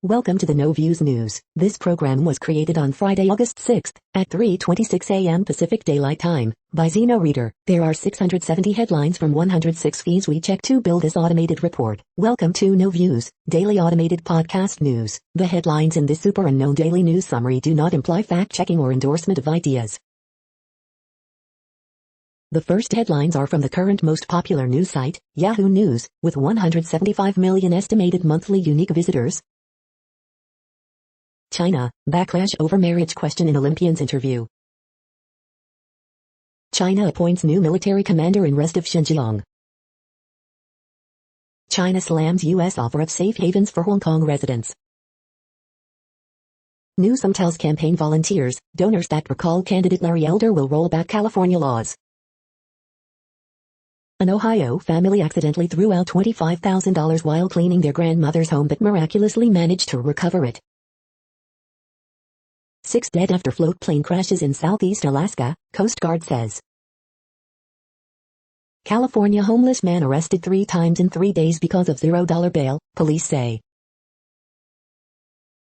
Welcome to the No Views News. This program was created on Friday, August 6th, at 3:26 a.m. Pacific Daylight Time, by Zeno Reader. There are 670 headlines from 106 feeds we check to build this automated report. Welcome to No Views, daily automated podcast news. The headlines in this super unknown daily news summary do not imply fact-checking or endorsement of ideas. The first headlines are from the current most popular news site, Yahoo News, with 175 million estimated monthly unique visitors. China, backlash over marriage question in Olympians interview. China appoints new military commander in rest of Xinjiang. China slams U.S. offer of safe havens for Hong Kong residents. Newsom tells campaign volunteers, donors that recall candidate Larry Elder will roll back California laws. An Ohio family accidentally threw out $25,000 while cleaning their grandmother's home but miraculously managed to recover it. 6 dead after float plane crashes in southeast Alaska, Coast Guard says. California homeless man arrested 3 times in 3 days because of $0 bail, police say.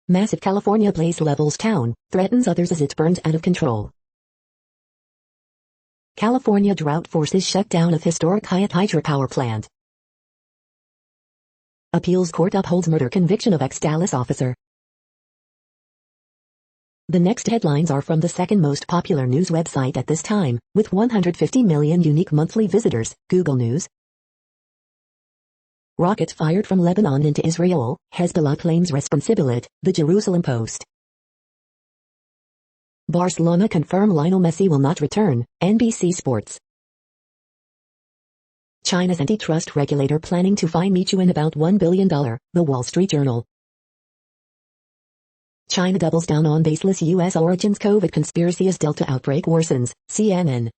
Massive California blaze levels town, threatens others as it burns out of control. California drought forces shutdown of historic Hyatt hydropower plant. Appeals court upholds murder conviction of ex-Dallas officer. The next headlines are from the second most popular news website at this time, with 150 million unique monthly visitors, Google News. Rocket fired from Lebanon into Israel, Hezbollah claims responsibility, The Jerusalem Post. Barcelona confirm Lionel Messi will not return, NBC Sports. China's antitrust regulator planning to fine Meituan about $1 billion, The Wall Street Journal. China doubles down on baseless U.S. origins COVID conspiracy as Delta outbreak worsens, CNN.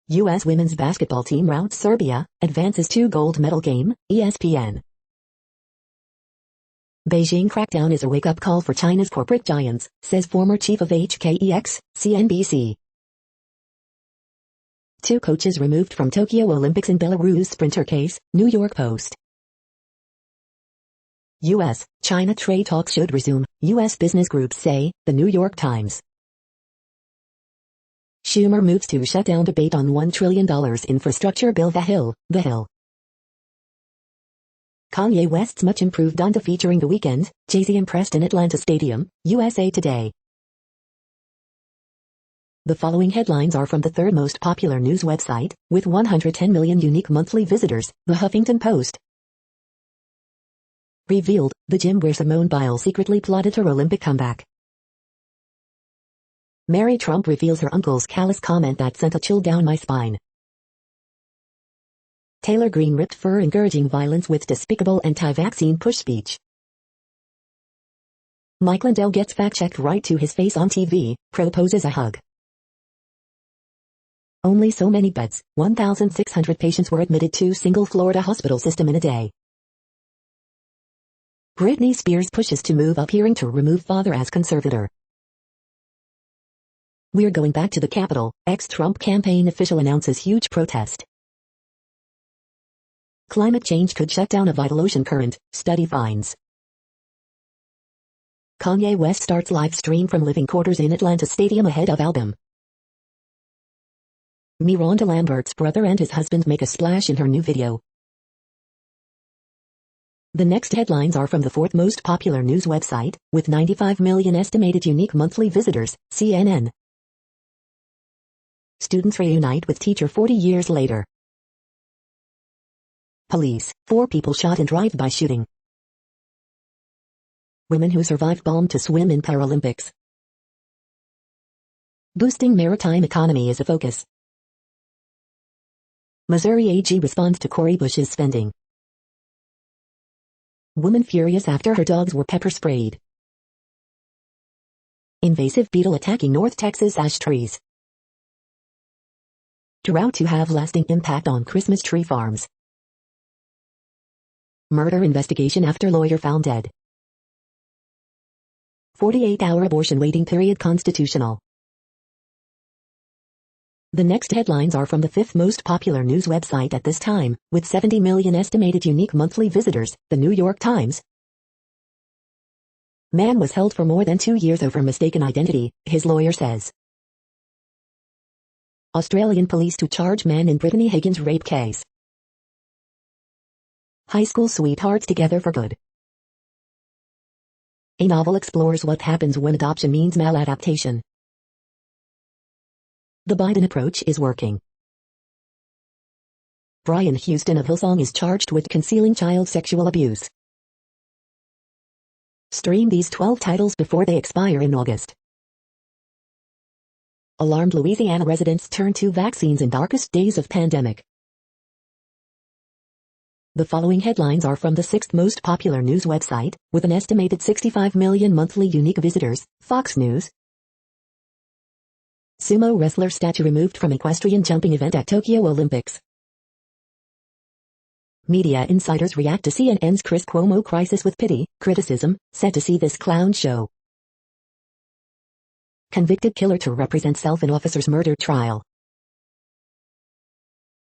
U.S. women's basketball team routs Serbia, advances to gold medal game, ESPN. Beijing crackdown is a wake-up call for China's corporate giants, says former chief of HKEX, CNBC. 2 coaches removed from Tokyo Olympics in Belarus sprinter case, New York Post. U.S.-China trade talks should resume, U.S. business groups say, The New York Times. Schumer moves to shut down debate on $1 trillion infrastructure bill. The Hill. Kanye West's much improved Donda featuring The Weeknd, Jay-Z impressed in Atlanta Stadium, USA Today. The following headlines are from the third most popular news website, with 110 million unique monthly visitors, The Huffington Post. Revealed, the gym where Simone Biles secretly plotted her Olympic comeback. Mary Trump reveals her uncle's callous comment that sent a chill down my spine. Taylor Greene ripped fur encouraging violence with despicable anti-vaccine push speech. Mike Lindell gets fact-checked right to his face on TV, proposes a hug. Only so many beds, 1,600 patients were admitted to single Florida hospital system in a day. Britney Spears pushes to move up hearing to remove father as conservator. We're going back to the Capitol, ex-Trump campaign official announces huge protest. Climate change could shut down a vital ocean current, study finds. Kanye West starts live stream from living quarters in Atlanta Stadium ahead of album. Miranda Lambert's brother and his husband make a splash in her new video. The next headlines are from the fourth most popular news website, with 95 million estimated unique monthly visitors, CNN. Students reunite with teacher 40 years later. Police, 4 people shot in drive-by shooting. Women who survived bomb to swim in Paralympics. Boosting maritime economy is a focus. Missouri AG responds to Cori Bush's spending. Woman furious after her dogs were pepper sprayed. Invasive beetle attacking North Texas ash trees. Drought to have lasting impact on Christmas tree farms. Murder investigation after lawyer found dead. 48-hour abortion waiting period constitutional. The next headlines are from the fifth most popular news website at this time, with 70 million estimated unique monthly visitors, The New York Times. Man was held for more than 2 years over mistaken identity, his lawyer says. Australian police to charge man in Brittany Higgins rape case. High school sweethearts together for good. A novel explores what happens when adoption means maladaptation. The Biden approach is working. Brian Houston of Hillsong is charged with concealing child sexual abuse. Stream these 12 titles before they expire in August. Alarmed Louisiana residents turn to vaccines in darkest days of pandemic. The following headlines are from the 6th most popular news website, with an estimated 65 million monthly unique visitors, Fox News. Sumo wrestler statue removed from equestrian jumping event at Tokyo Olympics. Media insiders react to CNN's Chris Cuomo crisis with pity, criticism, set to see this clown show. Convicted killer to represent self in officer's murder trial.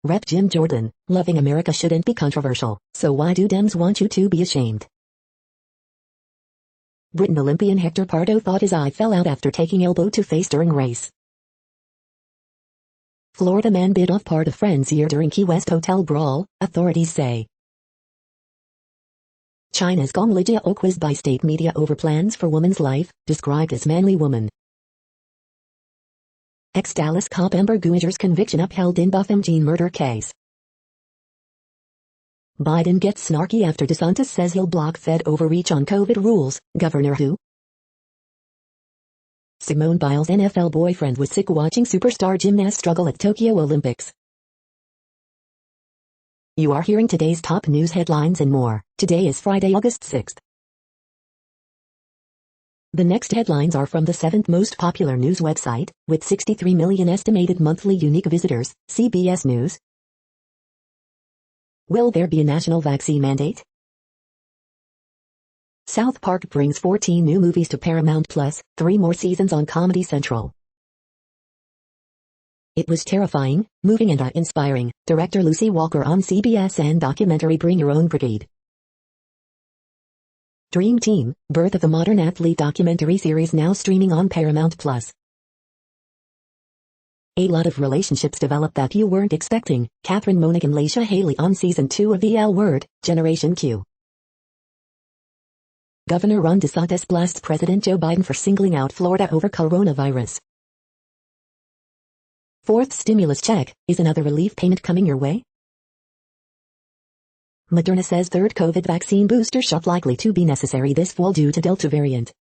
Rep Jim Jordan, loving America shouldn't be controversial, so why do Dems want you to be ashamed? Britain Olympian Hector Pardo thought his eye fell out after taking elbow to face during race. Florida man bit off part of friend's ear during Key West hotel brawl, authorities say. China's Gong Li Jiao quizzed by state media over plans for woman's life, described as manly woman. Ex-Dallas cop Amber Guyger's conviction upheld in Botham Jean murder case. Biden gets snarky after DeSantis says he'll block Fed overreach on COVID rules, Governor who? Simone Biles' NFL boyfriend was sick watching superstar gymnast struggle at Tokyo Olympics. You are hearing today's top news headlines and more. Today is Friday, August 6th. The next headlines are from the 7th most popular news website, with 63 million estimated monthly unique visitors, CBS News. Will there be a national vaccine mandate? South Park brings 14 new movies to Paramount Plus, 3 more seasons on Comedy Central. It was terrifying, moving and inspiring, director Lucy Walker on CBS and documentary Bring Your Own Brigade. Dream Team, Birth of the Modern Athlete documentary series now streaming on Paramount Plus. A lot of relationships develop that you weren't expecting, Catherine Monig and Laisha Haley on Season 2 of the L Word, Generation Q. Governor Ron DeSantis blasts President Joe Biden for singling out Florida over coronavirus. Fourth stimulus check, is another relief payment coming your way? Moderna says third COVID vaccine booster shot likely to be necessary this fall due to Delta variant.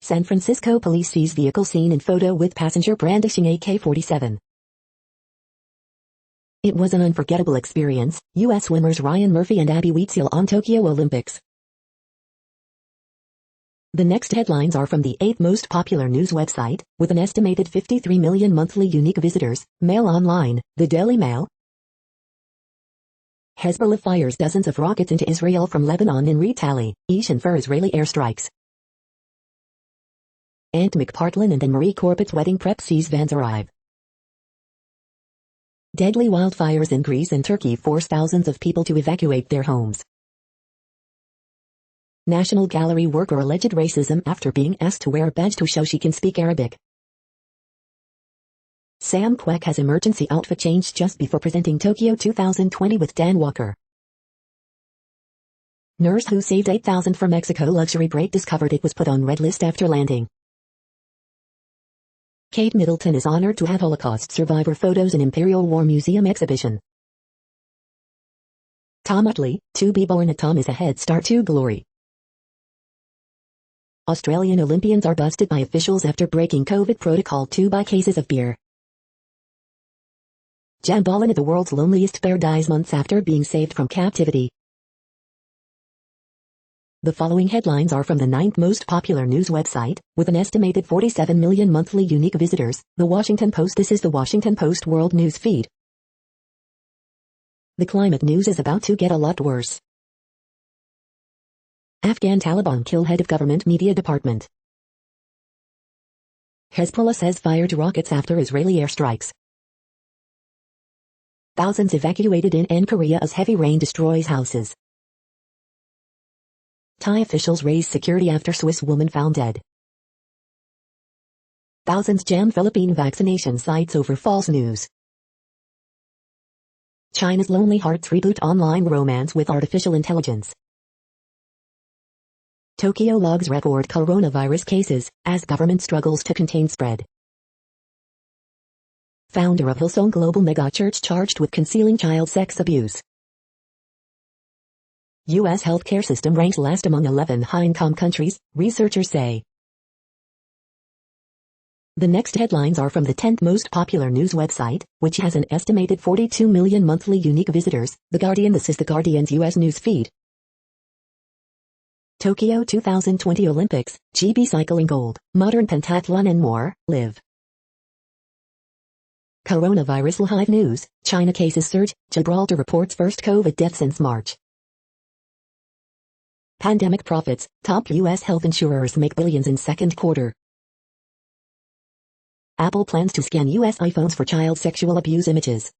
San Francisco police seize vehicle seen in photo with passenger brandishing AK-47. It was an unforgettable experience, U.S. swimmers Ryan Murphy and Abby Wheatsill on Tokyo Olympics. The next headlines are from the 8th most popular news website, with an estimated 53 million monthly unique visitors, Mail Online, the Daily Mail. Hezbollah fires dozens of rockets into Israel from Lebanon in retaliation for Israeli airstrikes. Ant McPartlin and Anne-Marie Corbett's wedding prep sees vans arrive. Deadly wildfires in Greece and Turkey force thousands of people to evacuate their homes. National Gallery worker alleged racism after being asked to wear a badge to show she can speak Arabic. Sam Kwek has emergency outfit changed just before presenting Tokyo 2020 with Dan Walker. Nurse who saved 8,000 for Mexico luxury break discovered it was put on red list after landing. Kate Middleton is honored to have Holocaust survivor photos in Imperial War Museum exhibition. Tom Utley, to be born a Tom is a head start to glory. Australian Olympians are busted by officials after breaking COVID protocol to buy cases of beer. Jambalin, the world's loneliest bear, dies months after being saved from captivity. The following headlines are from the 9th most popular news website, with an estimated 47 million monthly unique visitors, The Washington Post. This is the Washington Post World News feed. The climate news is about to get a lot worse. Afghan Taliban kill head of government media department. Hezbollah says fired rockets after Israeli airstrikes. Thousands evacuated in Korea as heavy rain destroys houses. Thai officials raise security after Swiss woman found dead. Thousands jam Philippine vaccination sites over false news. China's Lonely Hearts reboot online romance with artificial intelligence. Tokyo logs record coronavirus cases as government struggles to contain spread. Founder of Hillsong Global Megachurch charged with concealing child sex abuse. U.S. healthcare system ranks last among 11 high-income countries, researchers say. The next headlines are from the 10th most popular news website, which has an estimated 42 million monthly unique visitors, The Guardian. This is The Guardian's U.S. news feed. Tokyo 2020 Olympics, GB cycling gold, modern pentathlon and more, live. Coronavirus live news, China cases surge, Gibraltar reports first COVID death since March. Pandemic profits, top U.S. health insurers make billions in second quarter. Apple plans to scan U.S. iPhones for child sexual abuse images.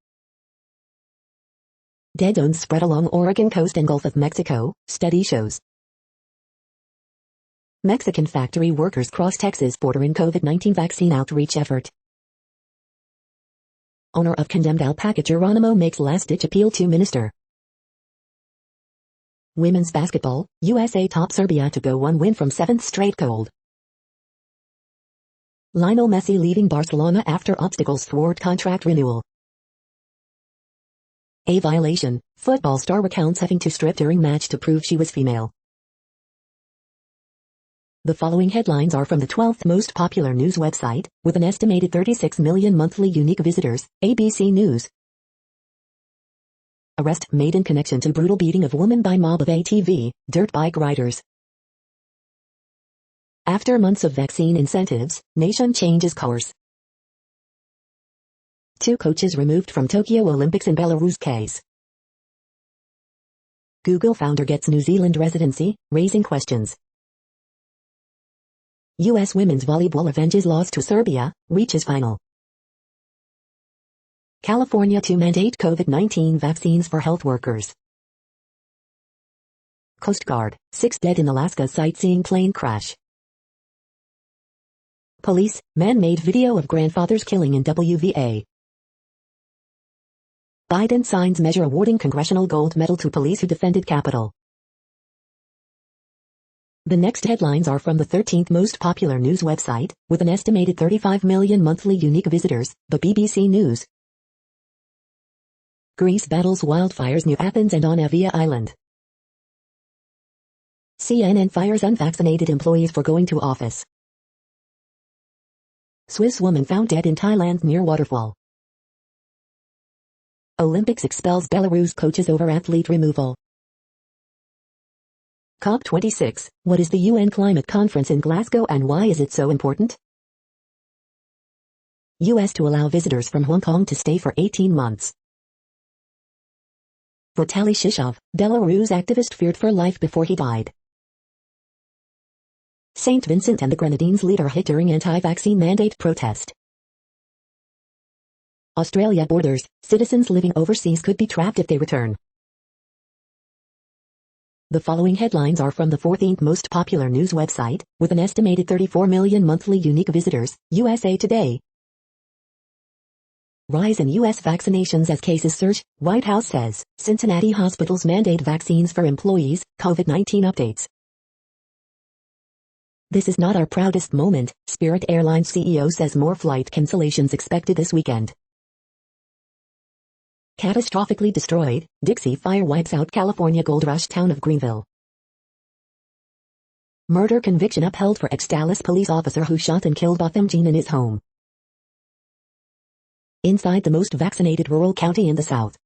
Dead zones spread along Oregon coast and Gulf of Mexico, study shows. Mexican factory workers cross Texas border in COVID-19 vaccine outreach effort. Owner of condemned alpaca Geronimo makes last-ditch appeal to minister. Women's basketball, USA top Serbia to go one win from 7th straight cold. Lionel Messi leaving Barcelona after obstacles thwart contract renewal. A violation, football star recounts having to strip during match to prove she was female. The following headlines are from the 12th most popular news website, with an estimated 36 million monthly unique visitors, ABC News. Arrest made in connection to brutal beating of woman by mob of ATV, dirt bike riders. After months of vaccine incentives, nation changes course. 2 coaches removed from Tokyo Olympics in Belarus case. Google founder gets New Zealand residency, raising questions. U.S. women's volleyball avenges loss to Serbia, reaches final. California to mandate COVID-19 vaccines for health workers. Coast Guard, 6 dead in Alaska sightseeing plane crash. Police, man-made video of grandfather's killing in WVA. Biden signs measure awarding congressional gold medal to police who defended Capitol. The next headlines are from the 13th most popular news website, with an estimated 35 million monthly unique visitors, the BBC News. Greece battles wildfires near Athens and on Evia Island. CNN fires unvaccinated employees for going to office. Swiss woman found dead in Thailand near waterfall. Olympics expels Belarus coaches over athlete removal. COP26, what is the UN climate conference in Glasgow and why is it so important? U.S. to allow visitors from Hong Kong to stay for 18 months. Vitaly Shishov, Belarus activist feared for life before he died. St. Vincent and the Grenadines leader hit during anti-vaccine mandate protest. Australia borders, citizens living overseas could be trapped if they return. The following headlines are from the 14th most popular news website, with an estimated 34 million monthly unique visitors, USA Today. Rise in U.S. vaccinations as cases surge, White House says, Cincinnati hospitals mandate vaccines for employees, COVID-19 updates. This is not our proudest moment, Spirit Airlines CEO says more flight cancellations expected this weekend. Catastrophically destroyed, Dixie Fire wipes out California gold rush town of Greenville. Murder conviction upheld for ex-Dallas police officer who shot and killed Botham Jean in his home. Inside the most vaccinated rural county in the South.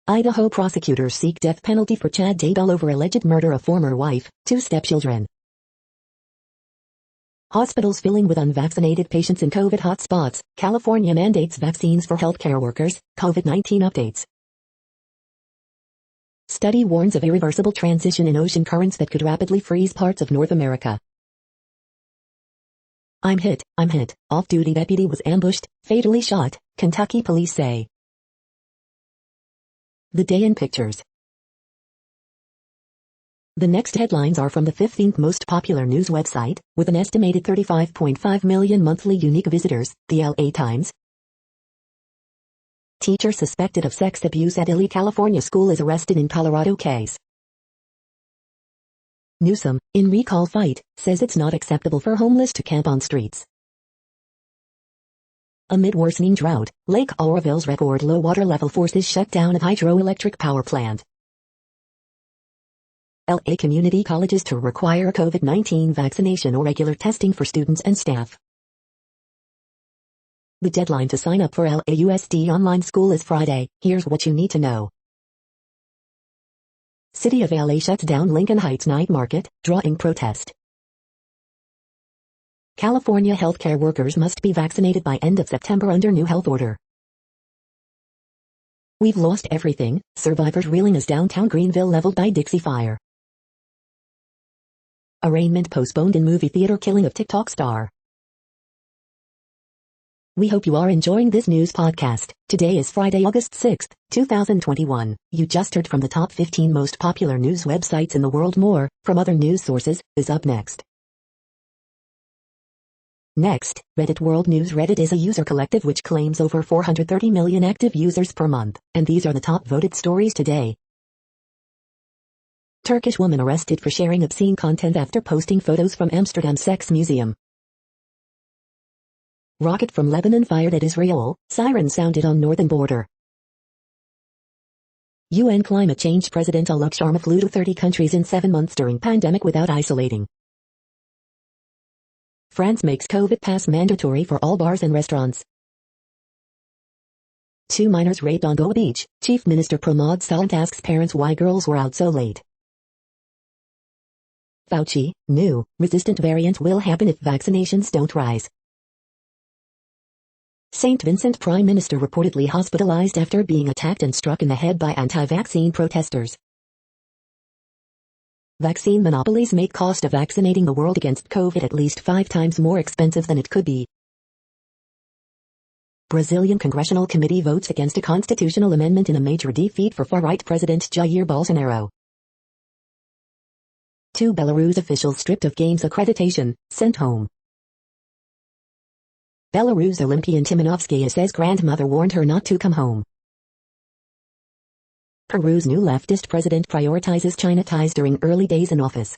Idaho prosecutors seek death penalty for Chad Daybell over alleged murder of former wife, 2 stepchildren. Hospitals filling with unvaccinated patients in COVID hotspots, California mandates vaccines for healthcare workers, COVID-19 updates. Study warns of irreversible transition in ocean currents that could rapidly freeze parts of North America. I'm hit, off-duty deputy was ambushed, fatally shot, Kentucky police say. The day in pictures. The next headlines are from the 15th most popular news website, with an estimated 35.5 million monthly unique visitors, the LA Times. Teacher suspected of sex abuse at Ely, California school is arrested in Colorado case. Newsom, in recall fight, says it's not acceptable for homeless to camp on streets. Amid worsening drought, Lake Oroville's record low water level forces shutdown of hydroelectric power plant. LA community colleges to require COVID-19 vaccination or regular testing for students and staff. The deadline to sign up for LAUSD online school is Friday. Here's what you need to know. City of LA shuts down Lincoln Heights night market, drawing protest. California healthcare workers must be vaccinated by end of September under new health order. We've lost everything, survivors reeling as downtown Greenville leveled by Dixie Fire. Arraignment postponed in movie theater killing of TikTok star. We hope you are enjoying this news podcast. Today is Friday, August 6th, 2021. You just heard from the top 15 most popular news websites in the world. More, from other news sources, is up next. Next, Reddit World News. Reddit is a user collective which claims over 430 million active users per month, and these are the top voted stories today. Turkish woman arrested for sharing obscene content after posting photos from Amsterdam sex museum. Rocket from Lebanon fired at Israel, siren sounded on northern border. UN climate change President Alok Sharma flew to 30 countries in 7 months during pandemic without isolating. France makes COVID pass mandatory for all bars and restaurants. 2 minors raped on Goa Beach. Chief Minister Pramod Sawant asks parents why girls were out so late. Fauci, new, resistant variant will happen if vaccinations don't rise. St. Vincent Prime Minister reportedly hospitalized after being attacked and struck in the head by anti-vaccine protesters. Vaccine monopolies make cost of vaccinating the world against COVID at least 5 times more expensive than it could be. Brazilian Congressional Committee votes against a constitutional amendment in a major defeat for far-right President Jair Bolsonaro. 2 Belarus officials stripped of games accreditation, sent home. Belarus Olympian Timanovskaya says grandmother warned her not to come home. Peru's new leftist president prioritizes China ties during early days in office.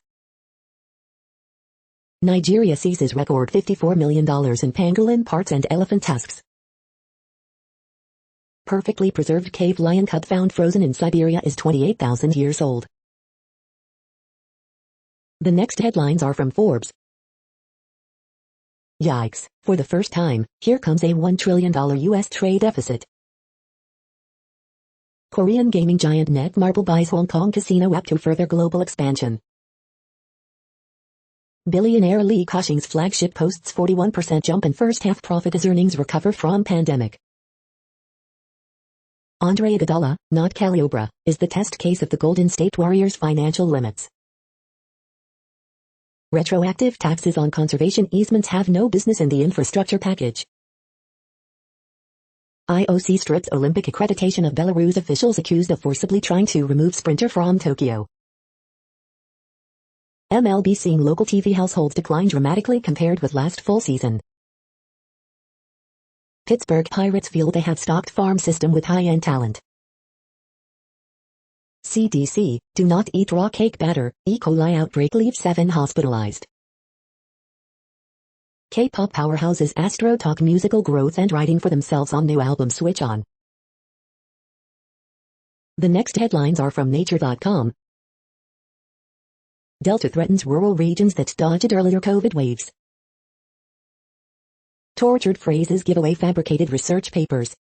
Nigeria seizes record $54 million in pangolin parts and elephant tusks. Perfectly preserved cave lion cub found frozen in Siberia is 28,000 years old. The next headlines are from Forbes. Yikes, for the first time, here comes a $1 trillion U.S. trade deficit. Korean gaming giant Netmarble buys Hong Kong casino app to further global expansion. Billionaire Li Ka-shing's flagship posts 41% jump in first half profit as earnings recover from pandemic. Andre Iguodala, not Caliobra, is the test case of the Golden State Warriors' financial limits. Retroactive taxes on conservation easements have no business in the infrastructure package. IOC strips Olympic accreditation of Belarus officials accused of forcibly trying to remove sprinter from Tokyo. MLB seeing local TV households decline dramatically compared with last full season. Pittsburgh Pirates feel they have stocked farm system with high-end talent. CDC, do not eat raw cake batter, E. coli outbreak leaves 7 hospitalized. K-pop powerhouses Astro talk musical growth and writing for themselves on new album Switch On. The next headlines are from Nature.com. Delta threatens rural regions that dodged earlier COVID waves. Tortured phrases give away fabricated research papers.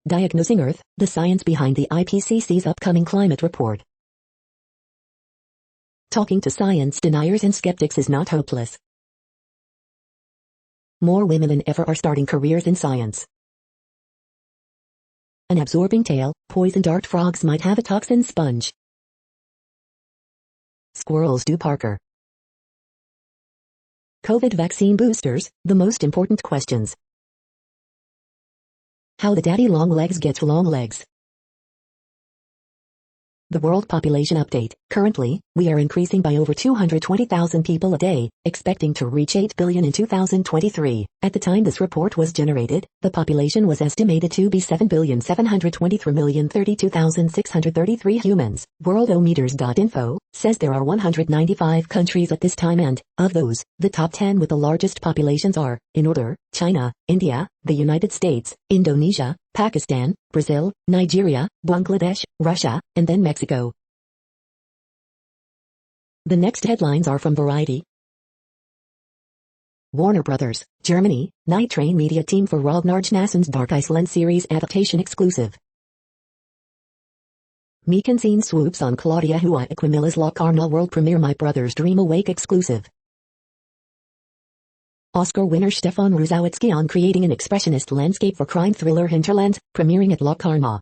Diagnosing Earth, the science behind the IPCC's upcoming climate report. Talking to science deniers and skeptics is not hopeless. More women than ever are starting careers in science. An absorbing tail, poison dart frogs might have a toxin sponge. Squirrels do Parker. COVID vaccine boosters, the most important questions. How the daddy long legs gets long legs. The World Population Update. Currently, we are increasing by over 220,000 people a day, expecting to reach 8 billion in 2023. At the time this report was generated, the population was estimated to be 7,723,032,633 humans. Worldometers.info says there are 195 countries at this time and, of those, the top 10 with the largest populations are, in order, China, India, the United States, Indonesia, Pakistan, Brazil, Nigeria, Bangladesh, Russia, and then Mexico. The next headlines are from Variety. Warner Brothers, Germany, Night Train media team for Ragnar Snassen's Dark Iceland series adaptation exclusive. Meekin scene swoops on Claudia Huayquimilla's Locarno world premiere My Brother's Dream Awake exclusive. Oscar winner Stefan Ruzowitzki on creating an expressionist landscape for crime thriller Hinterland, premiering at Locarno.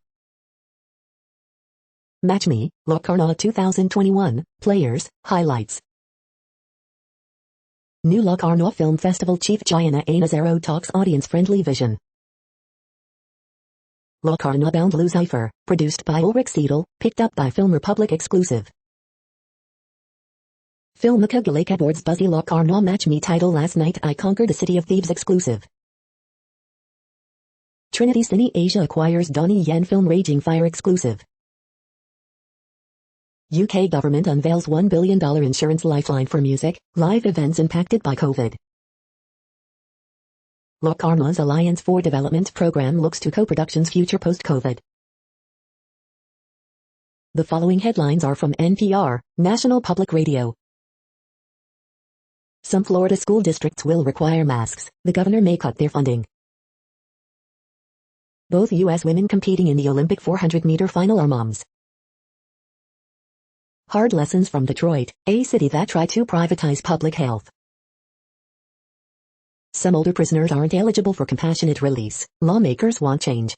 Match Me, Locarno 2021, Players, Highlights. New Locarno Film Festival Chief Gianna Anazaro talks audience-friendly vision. Locarno Bound Lucifer, produced by Ulrich Seidel, picked up by Film Republic exclusive. Filmica Galeka boards Buzzy Locarno Match Me title Last Night I Conquered the City of Thieves exclusive. Trinity Cine Asia acquires Donnie Yen film Raging Fire exclusive. UK government unveils $1 billion insurance lifeline for music, live events impacted by COVID. Locarno's Alliance for Development program looks to co-production's future post-COVID. The following headlines are from NPR, National Public Radio. Some Florida school districts will require masks. The governor may cut their funding. Both U.S. women competing in the Olympic 400-meter final are moms. Hard lessons from Detroit, a city that tried to privatize public health. Some older prisoners aren't eligible for compassionate release. Lawmakers want change.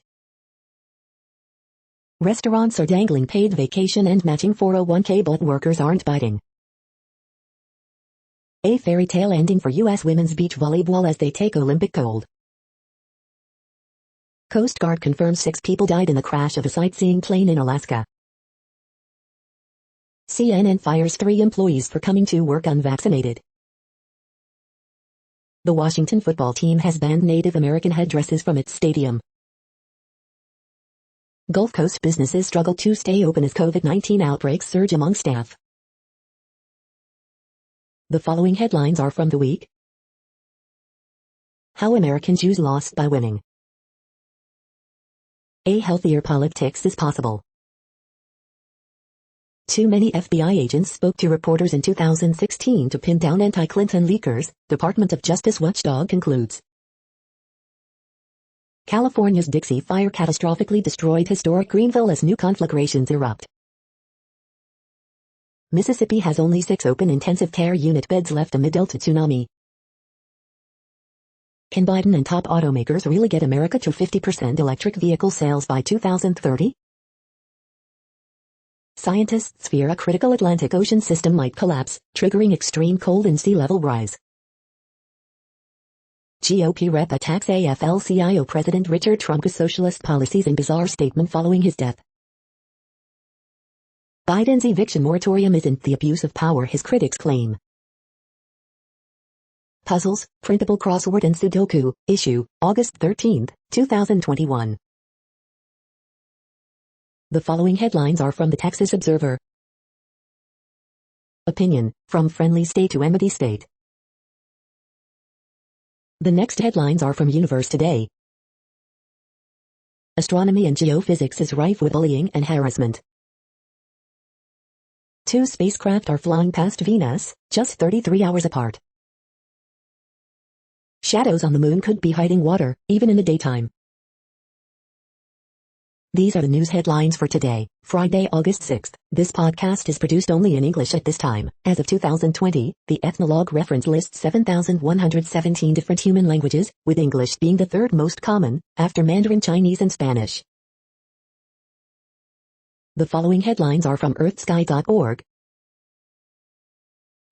Restaurants are dangling paid vacation and matching 401k but workers aren't biting. A fairy tale ending for U.S. women's beach volleyball as they take Olympic gold. Coast Guard confirms 6 people died in the crash of a sightseeing plane in Alaska. CNN fires 3 employees for coming to work unvaccinated. The Washington football team has banned Native American headdresses from its stadium. Gulf Coast businesses struggle to stay open as COVID-19 outbreaks surge among staff. The following headlines are from The Week. How American Jews lost by winning. A healthier politics is possible. Too many FBI agents spoke to reporters in 2016 to pin down anti-Clinton leakers, Department of Justice watchdog concludes. California's Dixie Fire catastrophically destroyed historic Greenville as new conflagrations erupt. Mississippi has only 6 open intensive care unit beds left amid Delta tsunami. Can Biden and top automakers really get America to 50% electric vehicle sales by 2030? Scientists fear a critical Atlantic Ocean system might collapse, triggering extreme cold and sea level rise. GOP rep attacks AFL-CIO President Richard Trump's socialist policies in bizarre statement following his death. Biden's eviction moratorium isn't the abuse of power his critics claim. Puzzles, printable crossword and Sudoku, issue, August 13, 2021. The following headlines are from the Texas Observer. Opinion, from friendly state to enmity state. The next headlines are from Universe Today. Astronomy and geophysics is rife with bullying and harassment. 2 spacecraft are flying past Venus, just 33 hours apart. Shadows on the moon could be hiding water, even in the daytime. These are the news headlines for today, Friday, August 6th. This podcast is produced only in English at this time. As of 2020, the Ethnologue reference lists 7,117 different human languages, with English being the 3rd most common, after Mandarin Chinese and Spanish. The following headlines are from earthsky.org.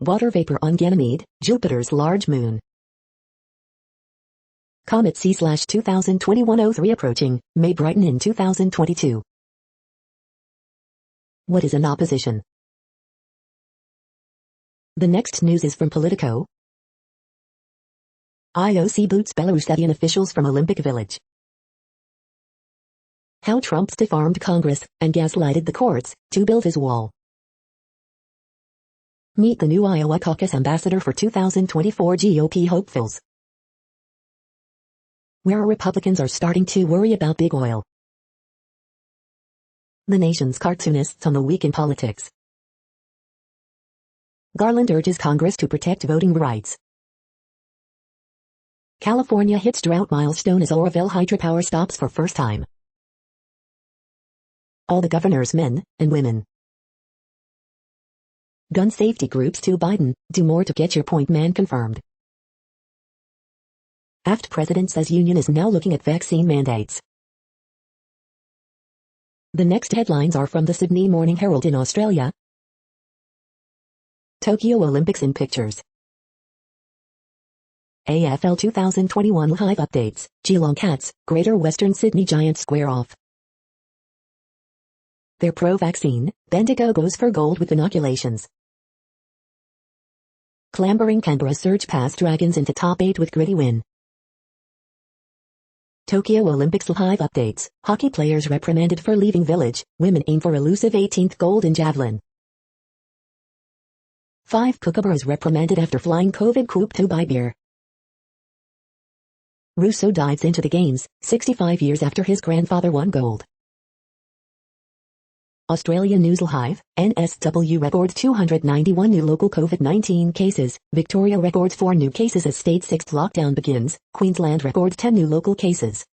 Water vapor on Ganymede, Jupiter's large moon. Comet C/2021-03 approaching, may brighten in 2022. What is an opposition? The next news is from Politico. IOC boots Belarusian officials from Olympic Village. How Trump stiff-armed Congress and gaslighted the courts to build his wall. Meet the new Iowa caucus ambassador for 2024 GOP hopefuls. Where Republicans are starting to worry about big oil. The nation's cartoonists on the week in politics. Garland urges Congress to protect voting rights. California hits drought milestone as Oroville hydropower stops for first time. All the governor's men and women. Gun safety groups to Biden, do more to get your point man confirmed. AFT president says union is now looking at vaccine mandates. The next headlines are from the Sydney Morning Herald in Australia. Tokyo Olympics in pictures. AFL 2021 live updates. Geelong Cats, Greater Western Sydney Giants square off. They're pro-vaccine, Bendigo goes for gold with inoculations. Clambering Canberra surge past Dragons into top 8 with gritty win. Tokyo Olympics live updates. Hockey players reprimanded for leaving village. Women aim for elusive 18th gold in javelin. 5 kookaburras reprimanded after flying COVID coop to buy beer. Russo dives into the games, 65 years after his grandfather won gold. Australia News Live, NSW records 291 new local COVID-19 cases, Victoria records 4 new cases as state 6th lockdown begins, Queensland records 10 new local cases.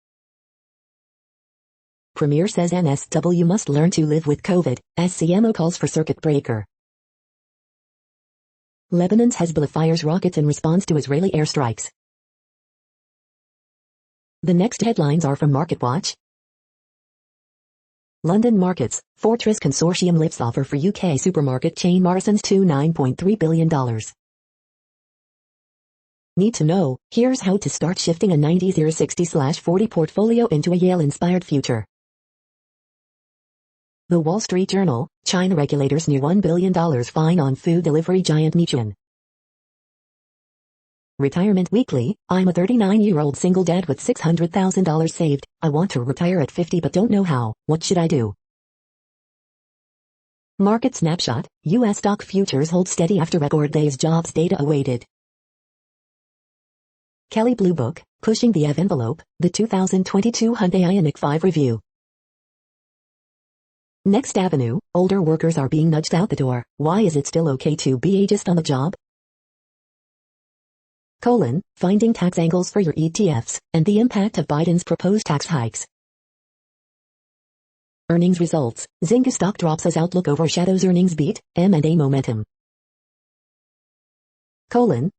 Premier says NSW must learn to live with COVID, as CMO calls for circuit breaker. Lebanon's Hezbollah fires rockets in response to Israeli airstrikes. The next headlines are from MarketWatch. London Markets, Fortress Consortium lifts offer for UK supermarket chain Morrisons to $9.3 billion. Need to know? Here's how to start shifting a 90/60/40 portfolio into a Yale-inspired future. The Wall Street Journal, China regulators near $1 billion fine on food delivery giant Meituan. Retirement Weekly, I'm a 39-year-old single dad with $600,000 saved. I want to retire at 50 but don't know how. What should I do? Market Snapshot, U.S. stock futures hold steady after record day's jobs data awaited. Kelley Blue Book, pushing the EV envelope, the 2022 Hyundai Ioniq 5 review. Next Avenue, older workers are being nudged out the door. Why is it still okay to be ageist on the job? Finding tax angles for your ETFs, and the impact of Biden's proposed tax hikes. Earnings results, Zynga stock drops as outlook overshadows earnings beat, M&A momentum.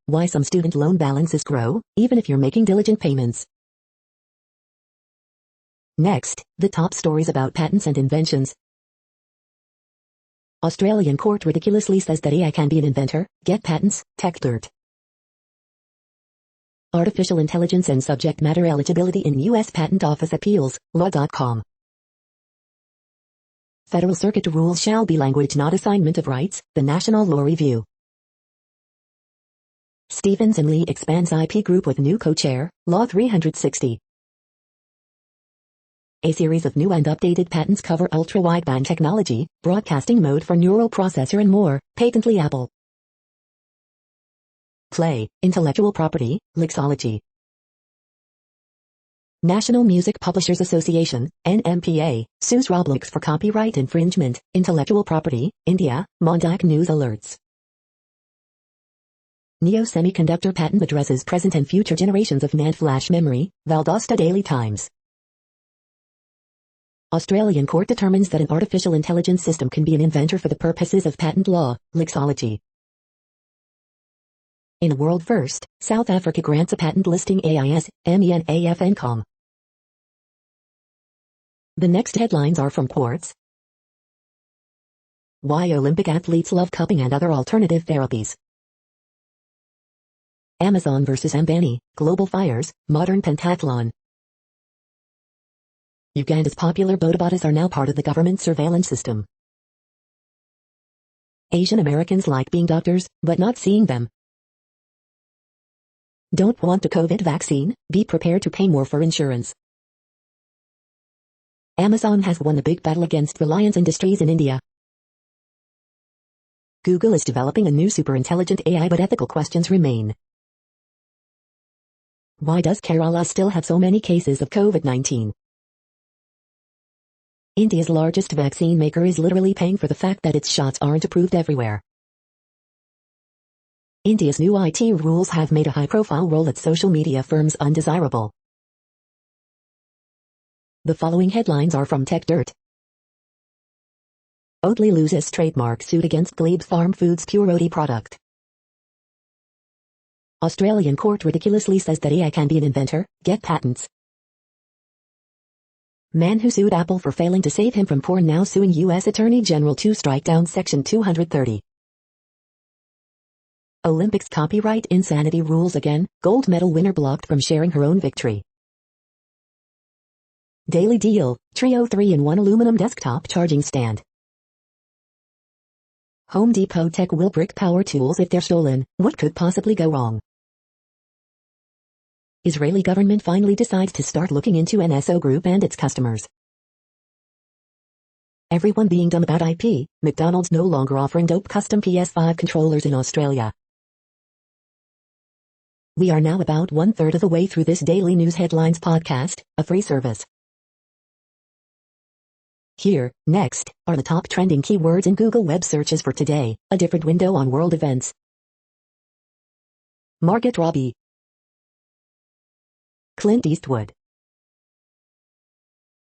Why some student loan balances grow, even if you're making diligent payments. Next, the top stories about patents and inventions. Australian court ridiculously says that AI can be an inventor, get patents, tech dirt. Artificial intelligence and subject matter eligibility in U.S. Patent Office appeals, law.com. Federal Circuit rules shall be language not assignment of rights, the National Law Review. Stevens and Lee expands IP group with new co-chair, Law 360. A series of new and updated patents cover ultra-wideband technology, broadcasting mode for neural processor and more, patently Apple. Play, intellectual property, Lexology. National Music Publishers Association, NMPA, sues Roblox for copyright infringement, intellectual property, India, Mondak News alerts. Neo Semiconductor patent addresses present and future generations of NAND flash memory, Valdosta Daily Times. Australian court determines that an artificial intelligence system can be an inventor for the purposes of patent law, Lexology. In a world first, South Africa grants a patent listing AIS, MENAFNCOM. The next headlines are from Quartz. Why Olympic athletes love cupping and other alternative therapies. Amazon versus Ambani, global fires, modern pentathlon. Uganda's popular bodabodas are now part of the government surveillance system. Asian Americans like being doctors, but not seeing them. Don't want a COVID vaccine? Be prepared to pay more for insurance. Amazon has won a big battle against Reliance Industries in India. Google is developing a new superintelligent AI, but ethical questions remain. Why does Kerala still have so many cases of COVID-19? India's largest vaccine maker is literally paying for the fact that its shots aren't approved everywhere. India's new IT rules have made a high-profile role at social media firms undesirable. The following headlines are from TechDirt. Oatly loses trademark suit against Glebe Farm Foods Pure Oatly product. Australian court ridiculously says that AI can be an inventor, get patents. Man who sued Apple for failing to save him from porn now suing U.S. Attorney General to strike down Section 230. Olympics copyright insanity rules again, gold medal winner blocked from sharing her own victory. Daily deal, Trio 3-in-1 aluminum desktop charging stand. Home Depot tech will brick power tools if they're stolen. What could possibly go wrong? Israeli government finally decides to start looking into NSO Group and its customers. Everyone being dumb about IP, McDonald's no longer offering dope custom PS5 controllers in Australia. We are now about 1/3 of the way through this daily news headlines podcast, a free service. Here, next, are the top trending keywords in Google web searches for today, a different window on world events. Margot Robbie. Clint Eastwood.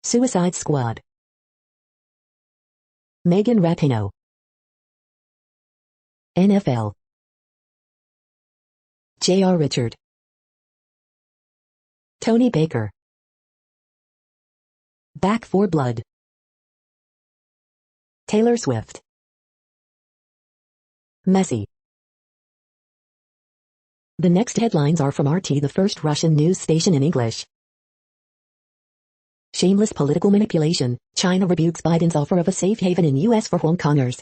Suicide Squad. Megan Rapinoe. NFL. J.R. Richard. Tony Baker. Back 4 Blood. Taylor Swift. Messi. The next headlines are from RT, the first Russian news station in English. Shameless political manipulation, China rebukes Biden's offer of a safe haven in U.S. for Hong Kongers.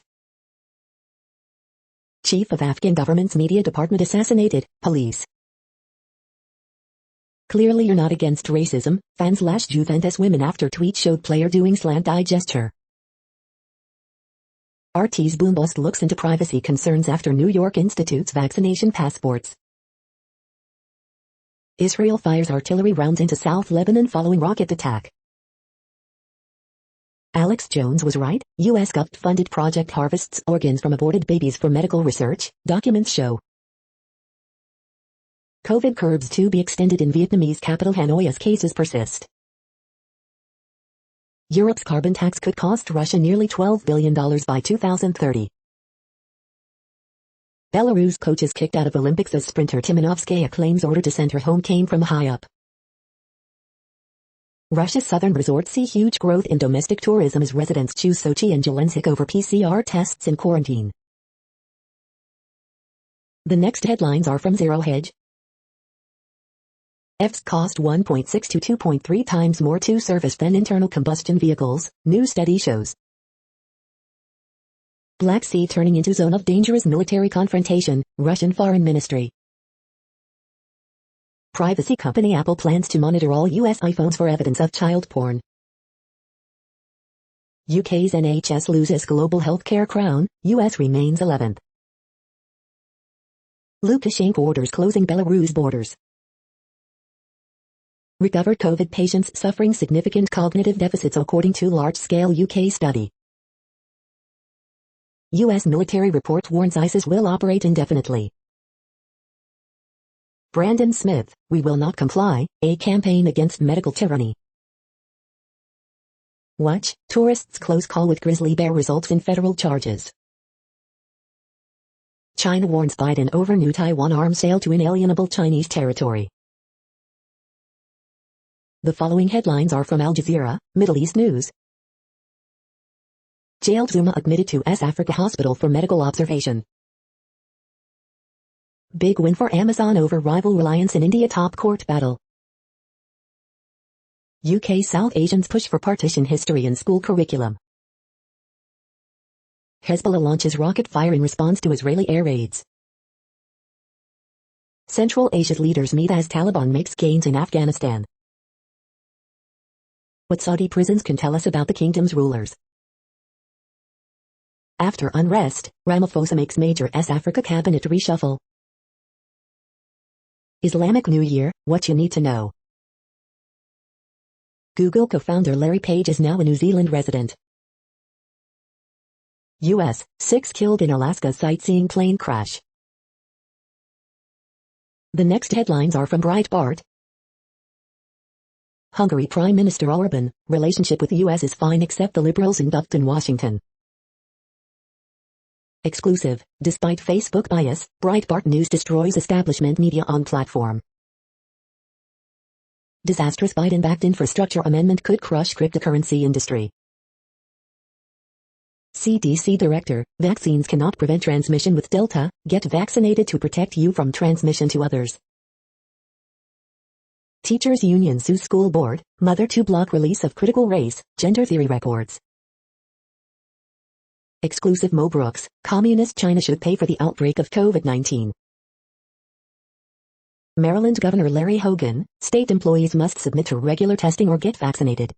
Chief of Afghan government's media department assassinated, police. Clearly you're not against racism, fans lash Juventus women after tweet showed player doing slant-eye gesture. RT's Boombost looks into privacy concerns after New York institutes vaccination passports. Israel fires artillery rounds into South Lebanon following rocket attack. Alex Jones was right, U.S. government-funded project harvests organs from aborted babies for medical research, documents show. COVID curbs to be extended in Vietnamese capital Hanoi as cases persist. Europe's carbon tax could cost Russia nearly $12 billion by 2030. Belarus coach is kicked out of Olympics as sprinter Timanovskaya claims order to send her home came from high up. Russia's southern resorts see huge growth in domestic tourism as residents choose Sochi and Zelensky over PCR tests in quarantine. The next headlines are from Zero Hedge. EVs cost 1.6 to 2.3 times more to service than internal combustion vehicles, new study shows. Black Sea turning into zone of dangerous military confrontation, Russian Foreign Ministry. Privacy company Apple plans to monitor all US iPhones for evidence of child porn. UK's NHS loses global healthcare crown, US remains 11th. Lukashenko orders closing Belarus borders. Recovered COVID patients suffering significant cognitive deficits according to large-scale UK study. U.S. military report warns ISIS will operate indefinitely. Brandon Smith, we will not comply, a campaign against medical tyranny. Watch, tourists' close call with grizzly bear results in federal charges. China warns Biden over new Taiwan arms sale to inalienable Chinese territory. The following headlines are from Al Jazeera, Middle East News. Jailed Zuma admitted to Africa hospital for medical observation. Big win for Amazon over rival Reliance in India top court battle. UK South Asians push for partition history in school curriculum. Hezbollah launches rocket fire in response to Israeli air raids. Central Asia's leaders meet as Taliban makes gains in Afghanistan. What Saudi prisons can tell us about the kingdom's rulers. After unrest, Ramaphosa makes major Africa cabinet reshuffle. Islamic New Year, what you need to know. Google co-founder Larry Page is now a New Zealand resident. U.S., 6 killed in Alaska sightseeing plane crash. The next headlines are from Breitbart. Hungary Prime Minister Orban, relationship with U.S. is fine except the liberals induct in Washington. Exclusive, despite Facebook bias, Breitbart News destroys establishment media on platform. Disastrous Biden-backed infrastructure amendment could crush cryptocurrency industry. CDC Director, vaccines cannot prevent transmission with Delta, get vaccinated to protect you from transmission to others. Teachers Union sues school board, mother to block release of critical race, gender theory records. Exclusive Mo Brooks, Communist China should pay for the outbreak of COVID-19. Maryland Governor Larry Hogan, state employees must submit to regular testing or get vaccinated.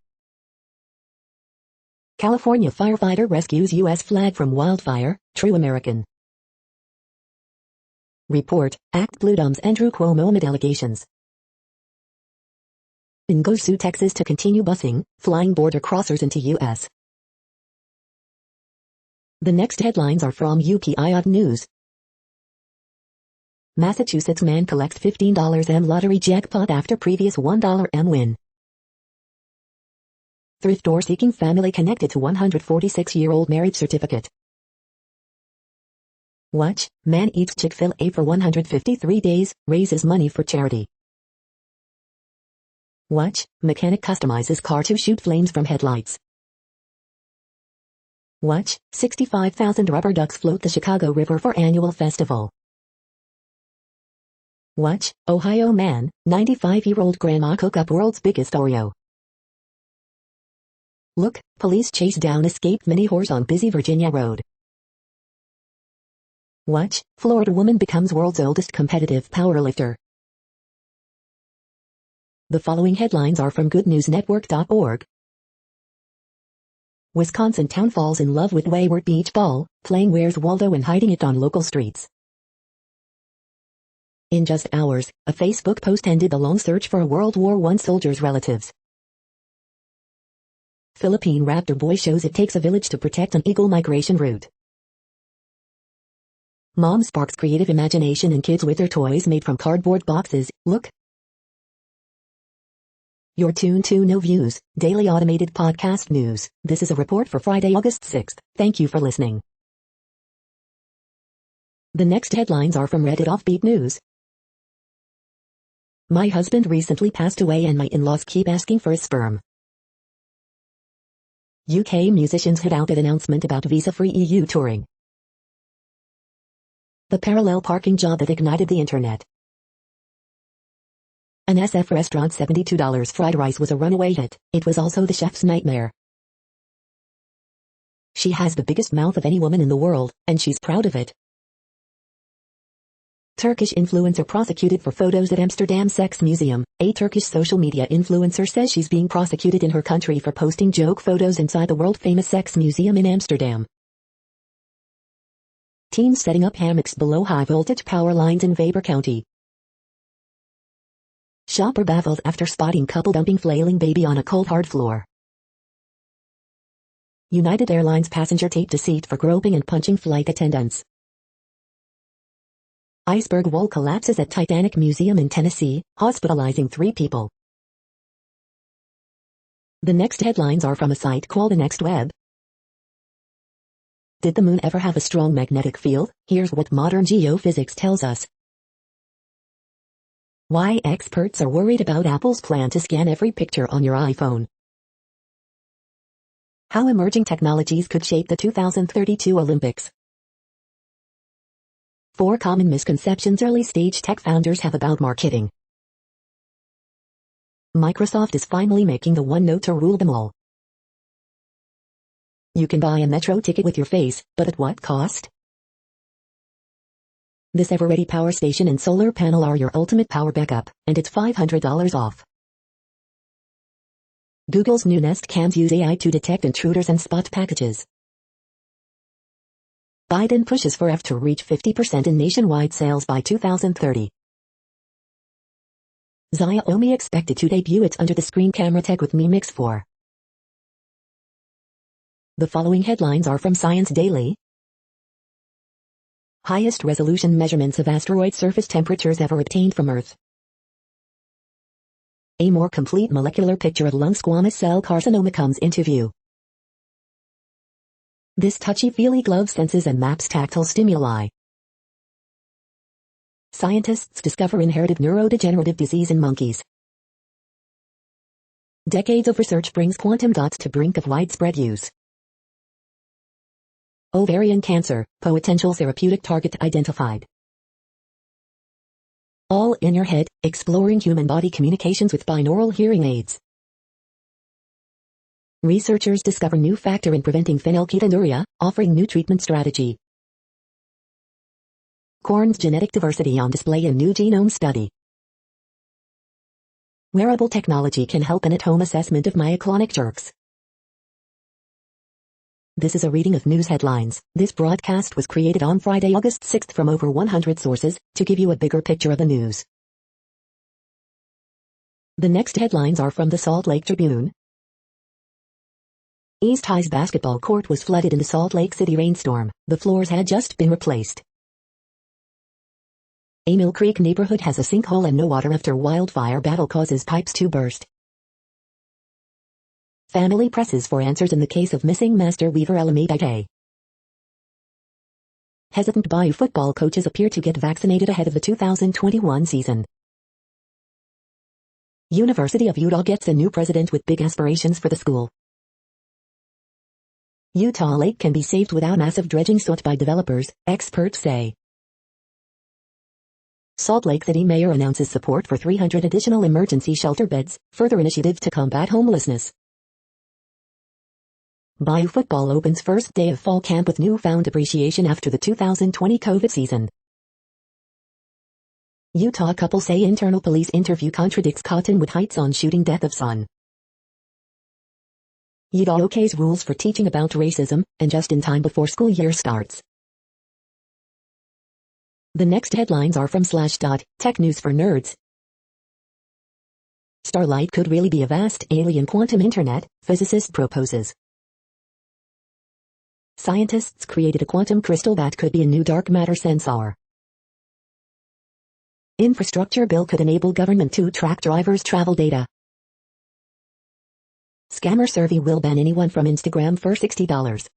California firefighter rescues U.S. flag from wildfire, true American. Report, Act Blue Dumbs Andrew Cuomo amid allegations. Bingo sue Texas to continue busing, flying border crossers into U.S. The next headlines are from UPI News. Massachusetts man collects $15 M lottery jackpot after previous $1 M win. Thrift store seeking family connected to 146-year-old marriage certificate. Watch, man eats Chick-fil-A for 153 days, raises money for charity. Watch, mechanic customizes car to shoot flames from headlights. Watch, 65,000 rubber ducks float the Chicago River for annual festival. Watch, Ohio man, 95-year-old grandma cook up world's biggest Oreo. Look, police chase down escaped mini horse on busy Virginia road. Watch, Florida woman becomes world's oldest competitive powerlifter. The following headlines are from goodnewsnetwork.org. Wisconsin town falls in love with wayward beach ball, playing Where's Waldo and hiding it on local streets. In just hours, a Facebook post ended the long search for a World War I soldier's relatives. Philippine raptor boy shows it takes a village to protect an eagle migration route. Mom sparks creative imagination in kids with their toys made from cardboard boxes. Look. You're tuned to No Views, daily automated podcast news. This is a report for Friday, August 6th. Thank you for listening. The next headlines are from Reddit Offbeat News. My husband recently passed away and my in-laws keep asking for his sperm. UK musicians hit out an announcement about visa-free EU touring. The parallel parking job that ignited the internet. An SF restaurant's $72 fried rice was a runaway hit. It was also the chef's nightmare. She has the biggest mouth of any woman in the world, and she's proud of it. Turkish influencer prosecuted for photos at Amsterdam Sex Museum. A Turkish social media influencer says she's being prosecuted in her country for posting joke photos inside the world-famous sex museum in Amsterdam. Teens setting up hammocks below high-voltage power lines in Weber County. Shopper baffled after spotting couple dumping flailing baby on a cold hard floor. United Airlines passenger taped a seat for groping and punching flight attendants. Iceberg wall collapses at Titanic Museum in Tennessee, hospitalizing 3 people. The next headlines are from a site called The Next Web. Did the moon ever have a strong magnetic field? Here's what modern geophysics tells us. Why experts are worried about Apple's plan to scan every picture on your iPhone. How emerging technologies could shape the 2032 Olympics. 4 common misconceptions early-stage tech founders have about marketing. Microsoft is finally making the one note to rule them all. You can buy a metro ticket with your face, but at what cost? This ever-ready power station and solar panel are your ultimate power backup, and it's $500 off. Google's new Nest Cams use AI to detect intruders and spot packages. Biden pushes for F to reach 50% in nationwide sales by 2030. Xiaomi expected to debut its under-the-screen camera tech with Mi Mix 4. The following headlines are from Science Daily. Highest resolution measurements of asteroid surface temperatures ever obtained from Earth. A more complete molecular picture of lung squamous cell carcinoma comes into view. This touchy-feely glove senses and maps tactile stimuli. Scientists discover inherited neurodegenerative disease in monkeys. Decades of research brings quantum dots to brink of widespread use. Ovarian cancer, potential therapeutic target identified. All in your head, exploring human body communications with binaural hearing aids. Researchers discover new factor in preventing phenylketonuria, offering new treatment strategy. Corn's genetic diversity on display in new genome study. Wearable technology can help in at-home assessment of myoclonic jerks. This is a reading of news headlines. This broadcast was created on Friday, August 6th from over 100 sources, to give you a bigger picture of the news. The next headlines are from the Salt Lake Tribune. East High's basketball court was flooded in the Salt Lake City rainstorm. The floors had just been replaced. A Mill Creek neighborhood has a sinkhole and no water after wildfire battle causes pipes to burst. Family presses for answers in the case of missing master weaver Alameda. Hesitant Bayou football coaches appear to get vaccinated ahead of the 2021 season. University of Utah gets a new president with big aspirations for the school. Utah Lake can be saved without massive dredging sought by developers, experts say. Salt Lake City mayor announces support for 300 additional emergency shelter beds, further initiative to combat homelessness. Bayou football opens first day of fall camp with newfound appreciation after the 2020 COVID season. Utah couple say internal police interview contradicts Cottonwood Heights on shooting death of son. Utah OK's rules for teaching about racism, and just in time before school year starts. The next headlines are from Slashdot, Tech News for Nerds. Starlight could really be a vast alien quantum internet, physicist proposes. Scientists created a quantum crystal that could be a new dark matter sensor. Infrastructure bill could enable government to track drivers' travel data. Scammer survey will ban anyone from Instagram for $60.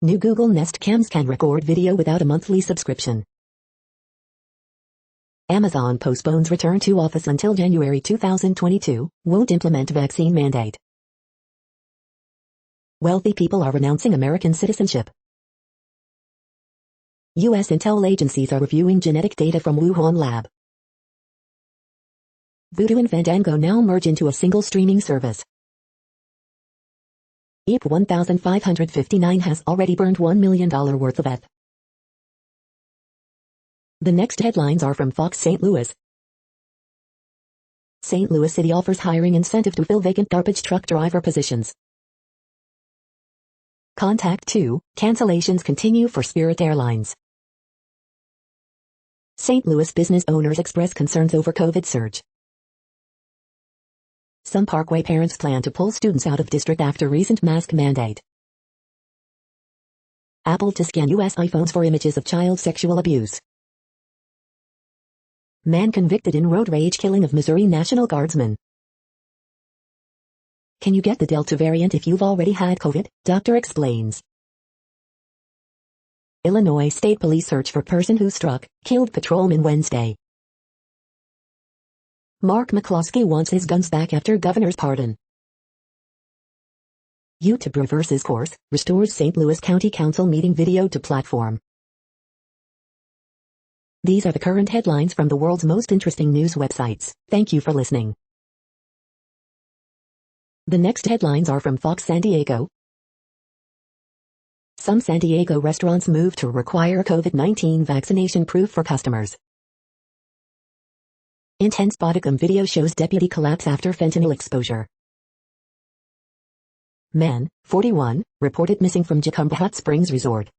New Google Nest Cams can record video without a monthly subscription. Amazon postpones return to office until January 2022, won't implement vaccine mandate. Wealthy people are renouncing American citizenship. U.S. intel agencies are reviewing genetic data from Wuhan lab. Vudu and Fandango now merge into a single streaming service. EP 1559 has already burned $1 million worth of ETH. The next headlines are from Fox St. Louis. St. Louis City offers hiring incentive to fill vacant garbage truck driver positions. Contact 2, cancellations continue for Spirit Airlines. St. Louis business owners express concerns over COVID surge. Some Parkway parents plan to pull students out of district after recent mask mandate. Apple to scan U.S. iPhones for images of child sexual abuse. Man convicted in road rage killing of Missouri National Guardsman. Can you get the Delta variant if you've already had COVID? Doctor explains. Illinois State Police search for person who struck, killed patrolman Wednesday. Mark McCloskey wants his guns back after governor's pardon. YouTube reverses course, restores St. Louis County Council meeting video to platform. These are the current headlines from the world's most interesting news websites. Thank you for listening. The next headlines are from Fox San Diego. Some San Diego restaurants move to require COVID-19 vaccination proof for customers. Intense bodycam video shows deputy collapse after fentanyl exposure. Man, 41, reported missing from Jacumba Hot Springs Resort.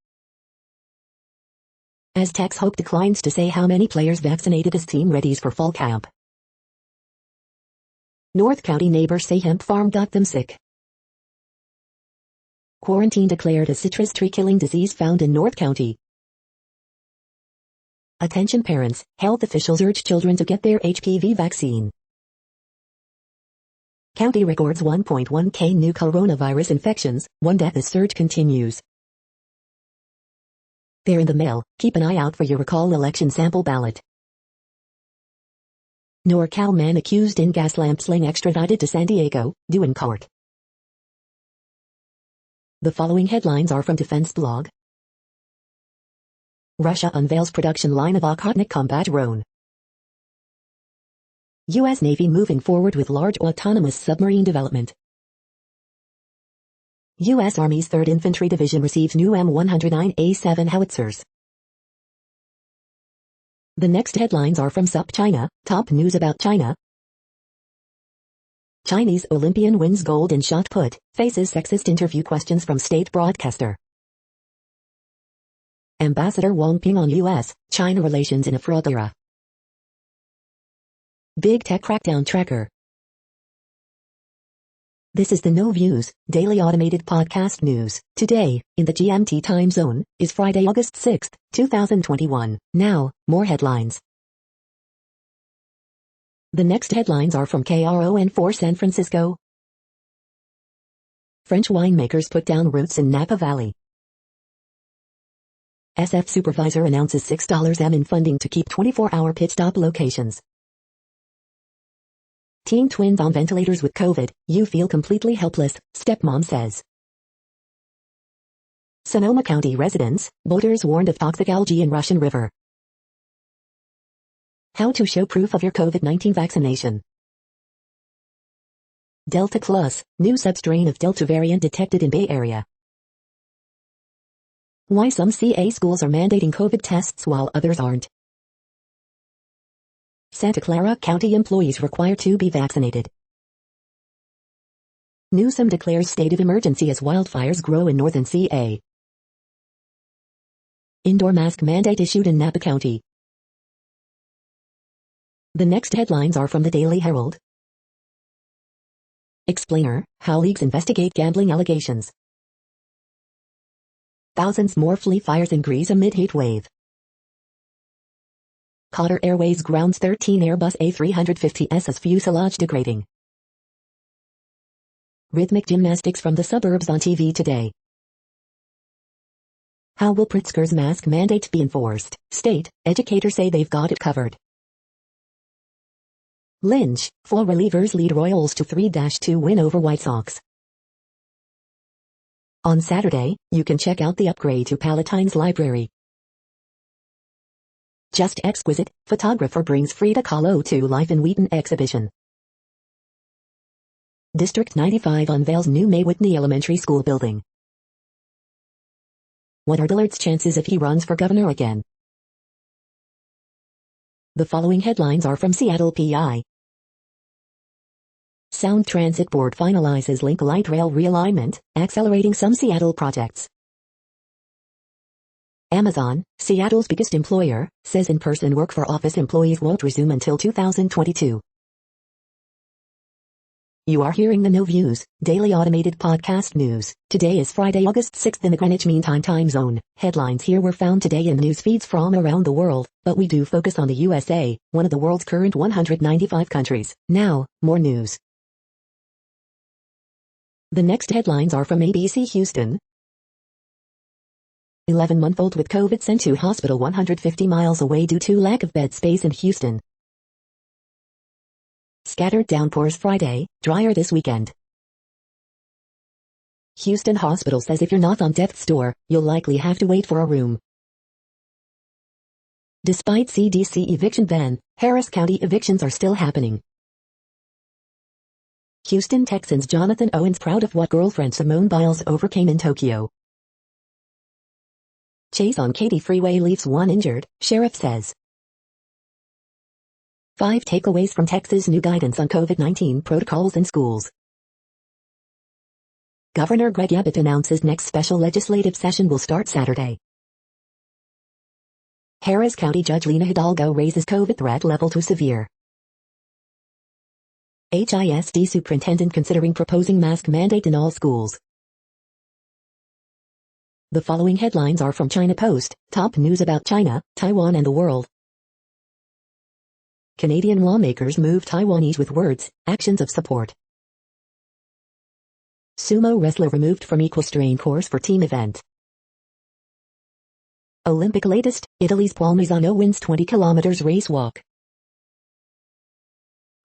Aztecs Hope declines to say how many players vaccinated as team readies for fall camp. North County neighbors say hemp farm got them sick. Quarantine declared as citrus tree killing disease found in North County. Attention parents, health officials urge children to get their HPV vaccine. County records 1.1K new coronavirus infections, one death as surge continues. They're in the mail, keep an eye out for your recall election sample ballot. NorCal man accused in gas lamp sling extradited to San Diego, due in court. The following headlines are from Defense Blog. Russia unveils production line of Okhotnik combat drone. U.S. Navy moving forward with large autonomous submarine development. U.S. Army's 3rd Infantry Division receives new M109A7 howitzers. The next headlines are from SUP China, top news about China. Chinese Olympian wins gold in shot put, faces sexist interview questions from state broadcaster. Ambassador Wang Ping on U.S.-China relations in a fraud era. Big Tech Crackdown Tracker. This is the No Views, daily automated podcast news. Today, in the GMT time zone, is Friday, August 6, 2021. Now, more headlines. The next headlines are from KRON4 San Francisco. French winemakers put down roots in Napa Valley. SF supervisor announces $6 in funding to keep 24-hour pit stop locations. Teen twins on ventilators with COVID, you feel completely helpless, stepmom says. Sonoma County residents, boaters warned of toxic algae in Russian River. How to show proof of your COVID-19 vaccination. Delta Plus, new substrain of Delta variant detected in Bay Area. Why some CA schools are mandating COVID tests while others aren't. Santa Clara County employees required to be vaccinated. Newsom declares state of emergency as wildfires grow in northern CA. Indoor mask mandate issued in Napa County. The next headlines are from the Daily Herald. Explainer, how leagues investigate gambling allegations. Thousands more flee fires in Greece amid heat wave. Qatar Airways grounds 13 Airbus A350s as fuselage degrading. Rhythmic gymnastics from the suburbs on TV today. How will Pritzker's mask mandate be enforced? State, educators say they've got it covered. Lynch, 4 relievers lead Royals to 3-2 win over White Sox. On Saturday, you can check out the upgrade to Palatine's library. Just exquisite, photographer brings Frida Kahlo to life in Wheaton exhibition. District 95 unveils new May Whitney Elementary School building. What are Dillard's chances if he runs for governor again? The following headlines are from Seattle PI. Sound Transit Board finalizes Link Light Rail realignment, accelerating some Seattle projects. Amazon, Seattle's biggest employer, says in-person work for office employees won't resume until 2022. You are hearing the No Views, daily automated podcast news. Today is Friday, August 6th in the Greenwich Mean Time zone. Headlines here were found today in news feeds from around the world, but we do focus on the USA, one of the world's current 195 countries. Now, more news. The next headlines are from ABC Houston. 11-month-old with COVID sent to hospital 150 miles away due to lack of bed space in Houston. Scattered downpours Friday, drier this weekend. Houston hospital says if you're not on death's door, you'll likely have to wait for a room. Despite CDC eviction ban, Harris County evictions are still happening. Houston Texans Jonathan Owens proud of what girlfriend Simone Biles overcame in Tokyo. Chase on Katy freeway leaves one injured, sheriff says. 5 takeaways from Texas' new guidance on COVID-19 protocols in schools. Governor Greg Abbott announces next special legislative session will start Saturday. Harris County Judge Lena Hidalgo raises COVID threat level to severe. HISD superintendent considering proposing mask mandate in all schools. The following headlines are from China Post, top news about China, Taiwan and the world. Canadian lawmakers move Taiwanese with words, actions of support. Sumo wrestler removed from equestrian course for team event. Olympic latest, Italy's Palmisano wins 20 kilometers race walk.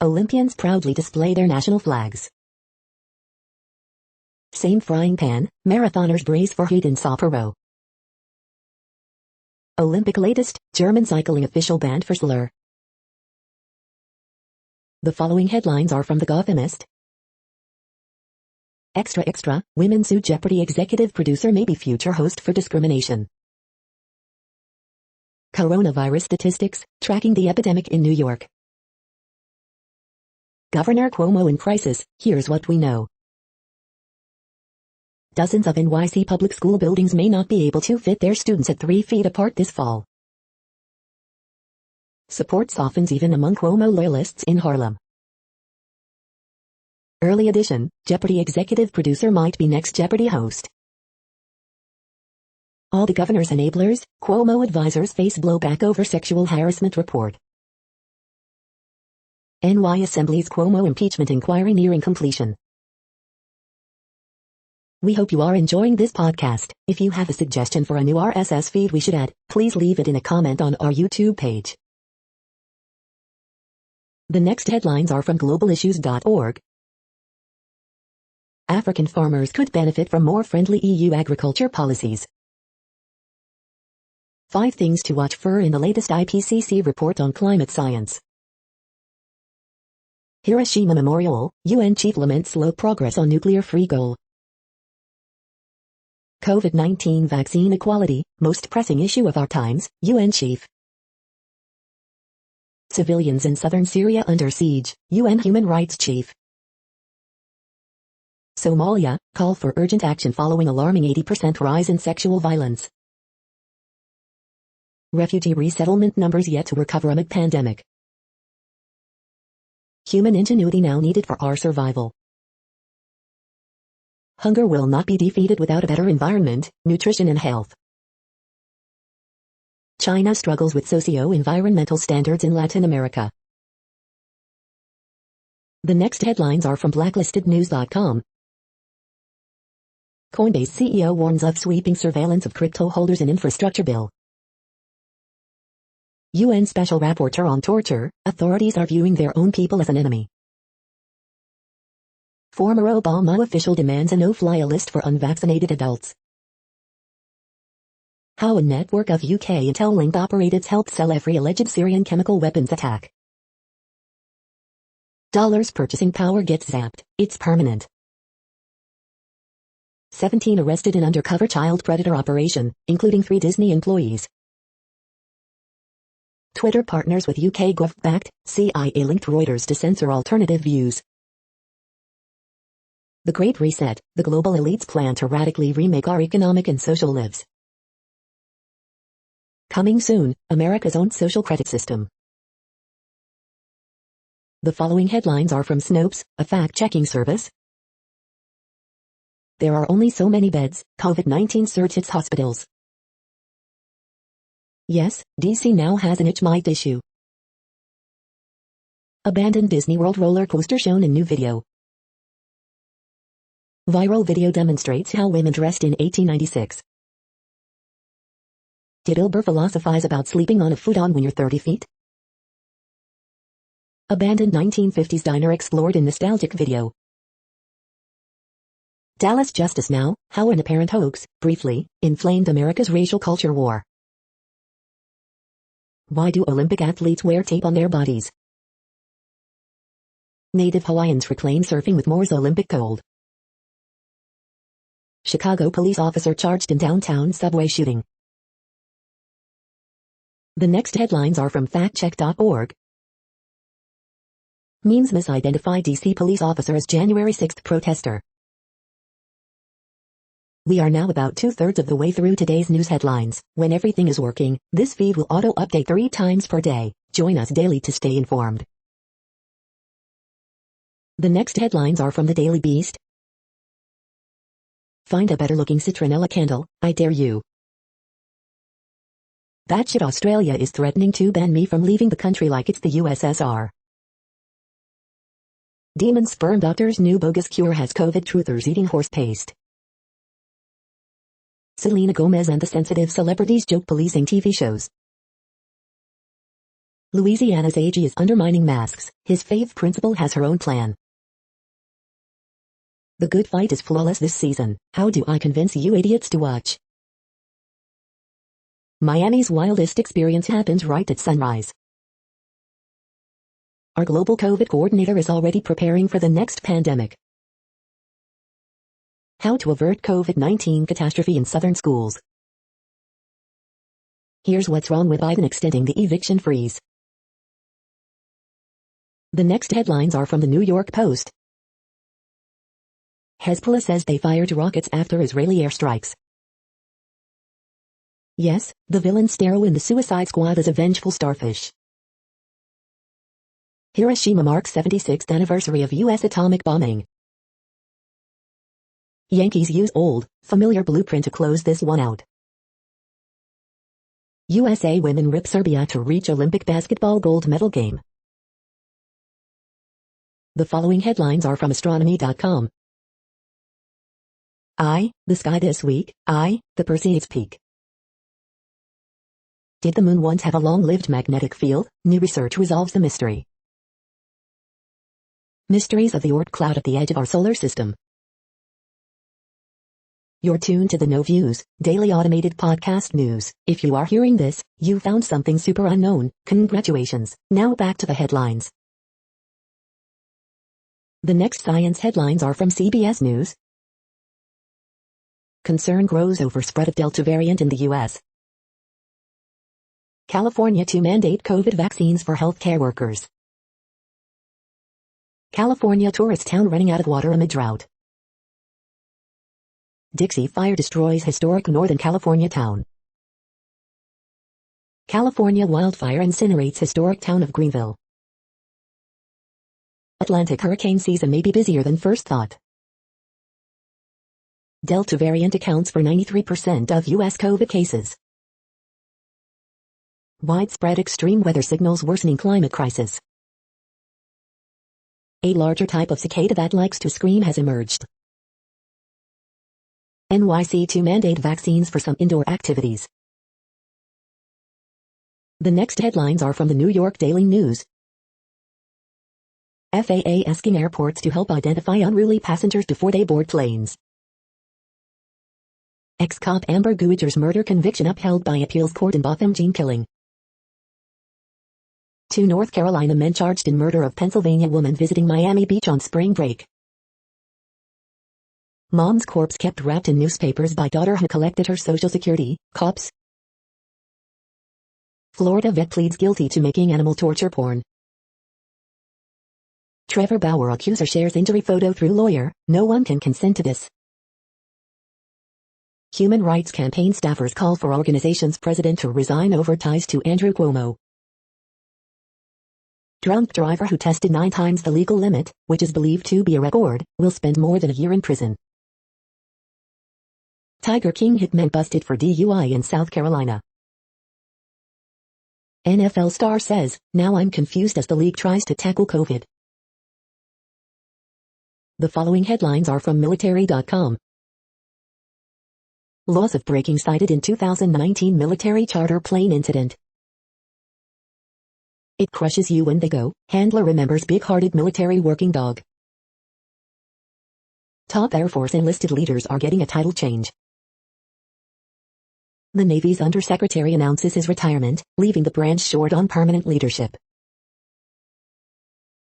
Olympians proudly display their national flags. Same frying pan, marathoners brace for heat in Sapporo. Olympic latest, German cycling official banned for slur. The following headlines are from The Gothamist. Extra extra, women sue Jeopardy executive producer may be future host for discrimination. Coronavirus statistics, tracking the epidemic in New York. Governor Cuomo in crisis, here's what we know. Dozens of NYC public school buildings may not be able to fit their students at 3 feet apart this fall. Support softens even among Cuomo loyalists in Harlem. Early edition, Jeopardy executive producer might be next Jeopardy host. All the governor's enablers, Cuomo advisors face blowback over sexual harassment report. NY Assembly's Cuomo impeachment inquiry nearing completion. We hope you are enjoying this podcast. If you have a suggestion for a new RSS feed we should add, please leave it in a comment on our YouTube page. The next headlines are from globalissues.org. African farmers could benefit from more friendly EU agriculture policies. 5 things to watch for in the latest IPCC report on climate science. Hiroshima Memorial, UN chief laments slow progress on nuclear-free goal. COVID-19 vaccine equality, most pressing issue of our times, UN chief. Civilians in southern Syria under siege, UN human rights chief. Somalia, call for urgent action following alarming 80% rise in sexual violence. Refugee resettlement numbers yet to recover amid pandemic. Human ingenuity now needed for our survival. Hunger will not be defeated without a better environment, nutrition and health. China struggles with socio-environmental standards in Latin America. The next headlines are from blacklistednews.com. Coinbase CEO warns of sweeping surveillance of crypto holders in infrastructure bill. UN Special Rapporteur on torture, authorities are viewing their own people as an enemy. Former Obama official demands a no-fly list for unvaccinated adults. How a network of UK intel-linked operatives helped sell every alleged Syrian chemical weapons attack. Dollars purchasing power gets zapped, it's permanent. 17 arrested in undercover child predator operation, including 3 Disney employees. Twitter partners with UK gov-backed, CIA-linked Reuters to censor alternative views. The Great Reset, the global elite's plan to radically remake our economic and social lives. Coming soon, America's own social credit system. The following headlines are from Snopes, a fact-checking service. There are only so many beds, COVID-19 surge hits hospitals. Yes, DC now has an itch might issue. Abandoned Disney World roller coaster shown in new video. Viral video demonstrates how women dressed in 1896. Did Ilber philosophize about sleeping on a futon when you're 30 feet? Abandoned 1950s diner explored in nostalgic video. Dallas Justice Now, how an apparent hoax, briefly, inflamed America's racial culture war. Why do Olympic athletes wear tape on their bodies? Native Hawaiians reclaim surfing with Moore's Olympic gold. Chicago police officer charged in downtown subway shooting. The next headlines are from factcheck.org. Memes misidentify DC police officer as January 6th protester. We are now about 2/3 of the way through today's news headlines. When everything is working, this feed will auto-update 3 times per day. Join us daily to stay informed. The next headlines are from the Daily Beast. Find a better-looking citronella candle, I dare you. Batshit Australia is threatening to ban me from leaving the country like it's the USSR. Demon sperm doctor's new bogus cure has COVID truthers eating horse paste. Selena Gomez and the sensitive celebrities joke policing TV shows. Louisiana's AG is undermining masks. His fave principal has her own plan. The Good Fight is flawless this season. How do I convince you idiots to watch? Miami's wildest experience happens right at sunrise. Our global COVID coordinator is already preparing for the next pandemic. How to avert COVID-19 catastrophe in southern schools. Here's what's wrong with Biden extending the eviction freeze. The next headlines are from the New York Post. Hezbollah says they fired rockets after Israeli airstrikes. Yes, the villain Starro in the Suicide Squad is a vengeful starfish. Hiroshima marks 76th anniversary of U.S. atomic bombing. Yankees use old, familiar blueprint to close this one out. USA women rip Serbia to reach Olympic basketball gold medal game. The following headlines are from astronomy.com. The sky this week. The Perseids peak. Did the moon once have a long-lived magnetic field? New research resolves the mystery. Mysteries of the Oort cloud at the edge of our solar system. You're tuned to the No Views, daily automated podcast news. If you are hearing this, you found something super unknown. Congratulations. Now back to the headlines. The next science headlines are from CBS News. Concern grows over spread of Delta variant in the U.S. California to mandate COVID vaccines for healthcare workers. California tourist town running out of water amid drought. Dixie Fire destroys historic Northern California town. California wildfire incinerates historic town of Greenville. Atlantic hurricane season may be busier than first thought. Delta variant accounts for 93% of U.S. COVID cases. Widespread extreme weather signals worsening climate crisis. A larger type of cicada that likes to scream has emerged. NYC to mandate vaccines for some indoor activities. The next headlines are from the New York Daily News. FAA asking airports to help identify unruly passengers before they board planes. Ex-cop Amber Gouger's murder conviction upheld by appeals court in Botham Jean killing. 2 North Carolina men charged in murder of Pennsylvania woman visiting Miami Beach on spring break. Mom's corpse kept wrapped in newspapers by daughter who collected her Social Security. Cops. Florida vet pleads guilty to making animal torture porn. Trevor Bauer accuser shares injury photo through lawyer. No one can consent to this. Human Rights Campaign staffers call for organization's president to resign over ties to Andrew Cuomo. Drunk driver who tested 9 times the legal limit, which is believed to be a record, will spend more than a year in prison. Tiger King hitman busted for DUI in South Carolina. NFL star says, now I'm confused as the league tries to tackle COVID. The following headlines are from military.com. Loss of braking cited in 2019 military charter plane incident. It crushes you when they go. Handler remembers big-hearted military working dog. Top Air Force enlisted leaders are getting a title change. The Navy's undersecretary announces his retirement, leaving the branch short on permanent leadership.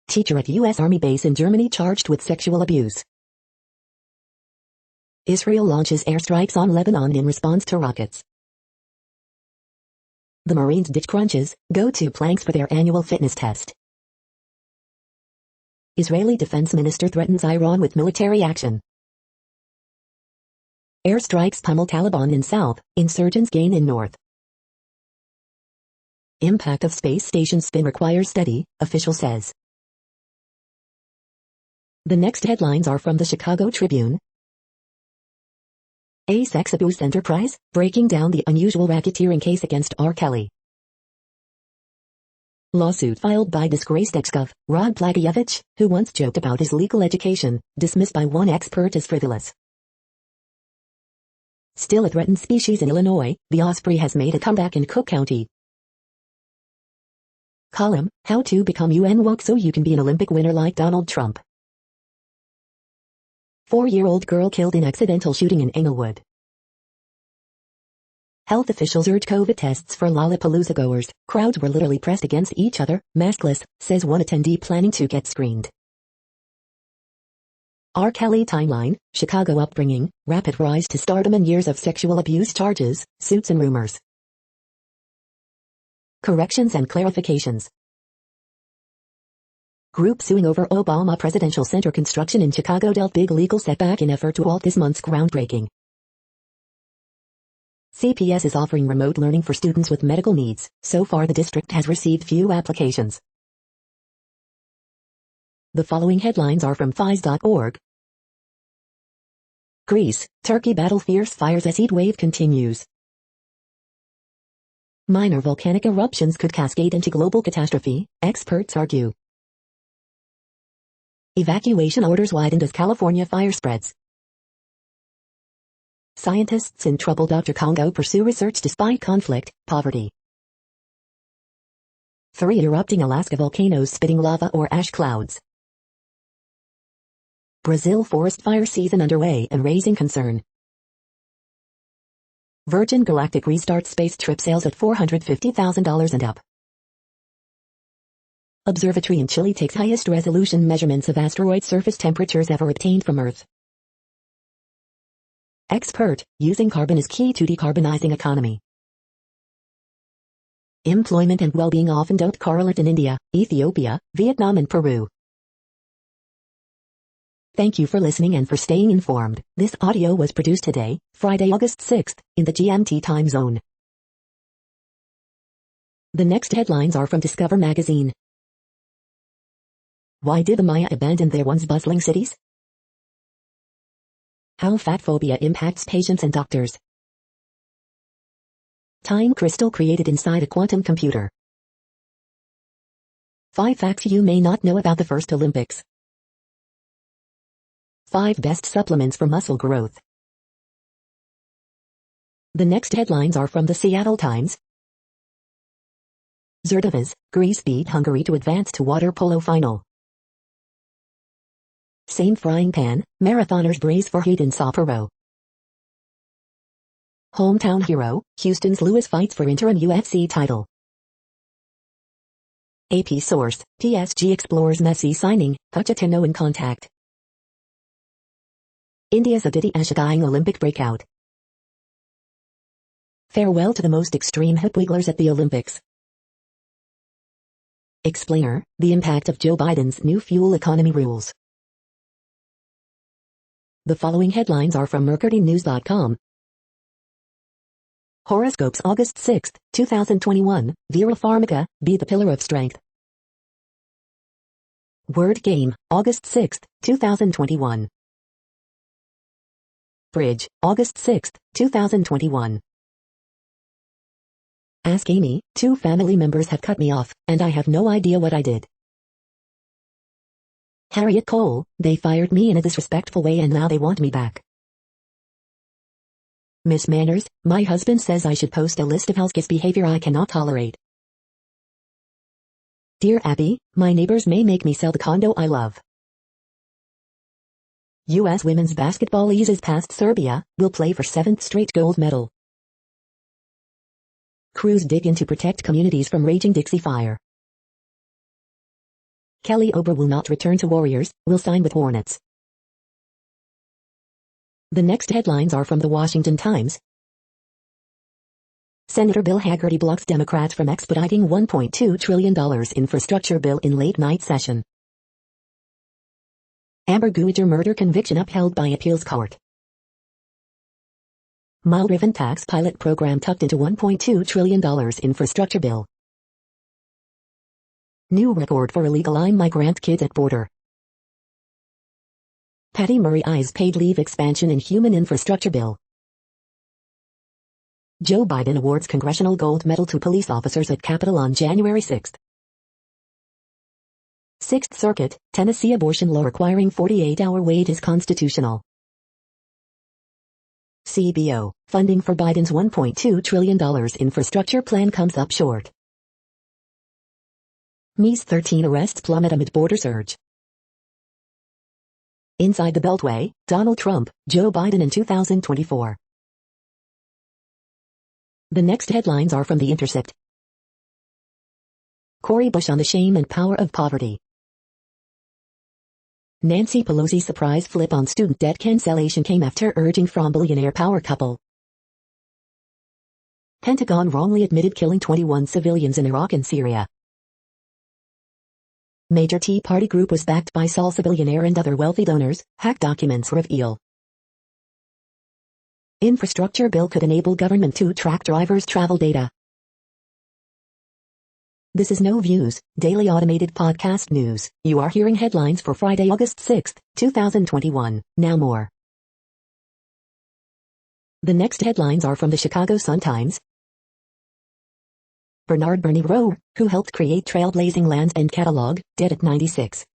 Teacher at U.S. Army base in Germany charged with sexual abuse. Israel launches airstrikes on Lebanon in response to rockets. The Marines ditch crunches, go to planks for their annual fitness test. Israeli defense minister threatens Iran with military action. Airstrikes pummel Taliban in south, insurgents gain in north. Impact of space station spin requires study, official says. The next headlines are from the Chicago Tribune. A sex abuse enterprise, breaking down the unusual racketeering case against R. Kelly. Lawsuit filed by disgraced ex-gov, Rod Blagojevich, who once joked about his legal education, dismissed by one expert as frivolous. Still a threatened species in Illinois, the osprey has made a comeback in Cook County. Column, How to Become UN Woke So You Can Be an Olympic Winner Like Donald Trump. 4-year-old girl killed in accidental shooting in Englewood. Health officials urge COVID tests for Lollapalooza goers. Crowds were literally pressed against each other, maskless, says one attendee planning to get screened. R. Kelly timeline, Chicago upbringing, rapid rise to stardom and years of sexual abuse charges, suits and rumors. Corrections and clarifications. Group suing over Obama Presidential Center construction in Chicago dealt big legal setback in effort to halt this month's groundbreaking. CPS is offering remote learning for students with medical needs. So far the district has received few applications. The following headlines are from FIS.org. Greece, Turkey battle fierce fires as heat wave continues. Minor volcanic eruptions could cascade into global catastrophe, experts argue. Evacuation orders widened as California fire spreads. Scientists in trouble. Dr. Congo pursue research despite conflict, poverty. 3 erupting Alaska volcanoes spitting lava or ash clouds. Brazil forest fire season underway and raising concern. Virgin Galactic restarts space trip sales at $450,000 and up. Observatory in Chile takes highest resolution measurements of asteroid surface temperatures ever obtained from Earth. Expert, using carbon is key to decarbonizing economy. Employment and well-being often don't correlate in India, Ethiopia, Vietnam and Peru. Thank you for listening and for staying informed. This audio was produced today, Friday, August 6th, in the GMT time zone. The next headlines are from Discover magazine. Why did the Maya abandon their once bustling cities? How fat phobia impacts patients and doctors. Time crystal created inside a quantum computer. 5 facts you may not know about the first Olympics. 5 best supplements for muscle growth. The next headlines are from the Seattle Times. Zerdavas, Greece beat Hungary to advance to water polo final. Same frying pan, marathoners brace for heat in Sapporo. Hometown hero, Houston's Lewis fights for interim UFC title. AP source, PSG explores Messi signing, Pochettino in contact. India's Aditi Ashadying Olympic breakout. Farewell to the most extreme hip wigglers at the Olympics. Explainer, the impact of Joe Biden's new fuel economy rules. The following headlines are from MercuryNews.com. Horoscopes August 6, 2021, Vera Farmiga, be the pillar of strength. Word game, August 6, 2021. Bridge, August 6, 2021. Ask Amy, 2 family members have cut me off, and I have no idea what I did. Harriet Cole, they fired me in a disrespectful way and now they want me back. Miss Manners, my husband says I should post a list of houseguest behavior I cannot tolerate. Dear Abby, my neighbors may make me sell the condo I love. U.S. women's basketball eases past Serbia, will play for 7th straight gold medal. Crews dig in to protect communities from raging Dixie Fire. Kelly Oubre will not return to Warriors, will sign with Hornets. The next headlines are from the Washington Times. Senator Bill Hagerty blocks Democrats from expediting $1.2 trillion infrastructure bill in late-night session. Amber Guyger murder conviction upheld by appeals court. Mile-driven tax pilot program tucked into $1.2 trillion infrastructure bill. New record for illegal migrant kids at border. Patty Murray eyes paid leave expansion in human infrastructure bill. Joe Biden awards Congressional Gold Medal to police officers at Capitol on January 6. Sixth Circuit, Tennessee abortion law requiring 48-hour wait is constitutional. CBO, funding for Biden's $1.2 trillion infrastructure plan comes up short. Mies 13 arrests plummet amid border surge. Inside the Beltway, Donald Trump, Joe Biden in 2024. The next headlines are from The Intercept. Cori Bush on the shame and power of poverty. Nancy Pelosi's surprise flip on student debt cancellation came after urging from billionaire power couple. Pentagon wrongly admitted killing 21 civilians in Iraq and Syria. Major Tea Party group was backed by Salsa billionaire and other wealthy donors, hacked documents reveal. Infrastructure bill could enable government to track drivers' travel data. This is No Views, daily automated podcast news. You are hearing headlines for Friday, August 6, 2021. Now more. The next headlines are from the Chicago Sun-Times. Bernard Bernie Rowe, who helped create trailblazing lands and catalog, dead at 96.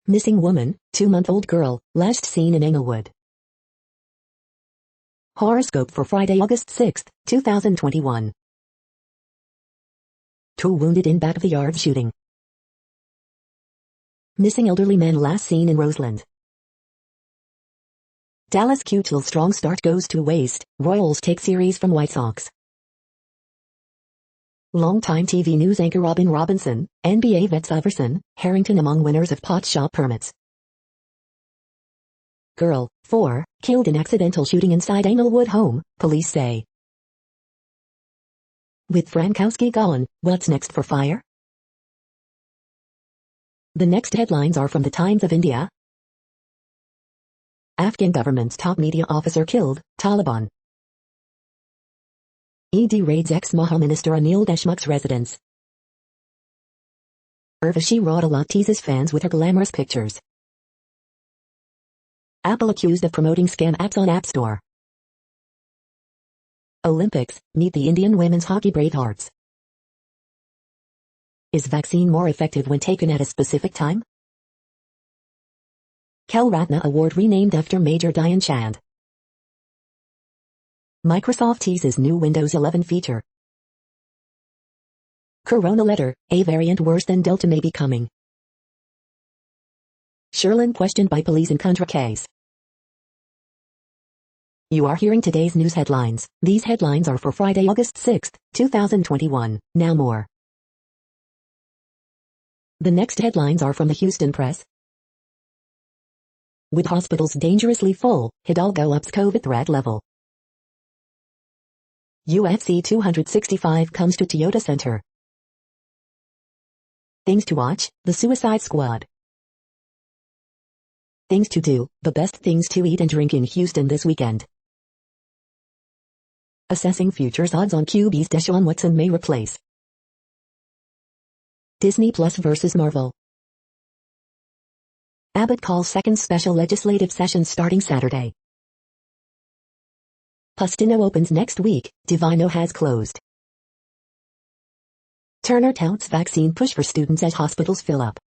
Missing woman, 2-month-old girl, last seen in Englewood. Horoscope for Friday, August 6, 2021. 2 wounded in back-of-the-yard shooting. Missing elderly man last seen in Roseland. Dallas Q-Till strong start goes to waste, Royals take series from White Sox. Longtime TV news anchor Robin Robinson, NBA vet Iverson, Harrington among winners of pot shop permits. Girl, 4, killed in accidental shooting inside Englewood home, police say. With Frankowski gone, what's next for fire? The next headlines are from the Times of India. Afghan government's top media officer killed, Taliban. ED raids ex-Maha Minister Anil Deshmukh's residence. Urvashi Rautela teases fans with her glamorous pictures. Apple accused of promoting scam apps on App Store. Olympics, meet the Indian women's hockey Bravehearts. Is vaccine more effective when taken at a specific time? Khel Ratna Award renamed after Major Dhyan Chand. Microsoft teases new Windows 11 feature. Corona letter, a variant worse than Delta may be coming. Sherlin questioned by police in Contra case. You are hearing today's news headlines. These headlines are for Friday, August 6, 2021. Now more. The next headlines are from the Houston Press. With hospitals dangerously full, Hidalgo ups COVID threat level. UFC 265 comes to Toyota Center. Things to watch, The Suicide Squad. Things to do, the best things to eat and drink in Houston this weekend. Assessing futures odds on QB's Deshaun Watson may replace. Disney Plus versus Marvel. Abbott calls second special legislative session starting Saturday. Pustino opens next week, Divino has closed. Turner touts vaccine push for students as hospitals fill up.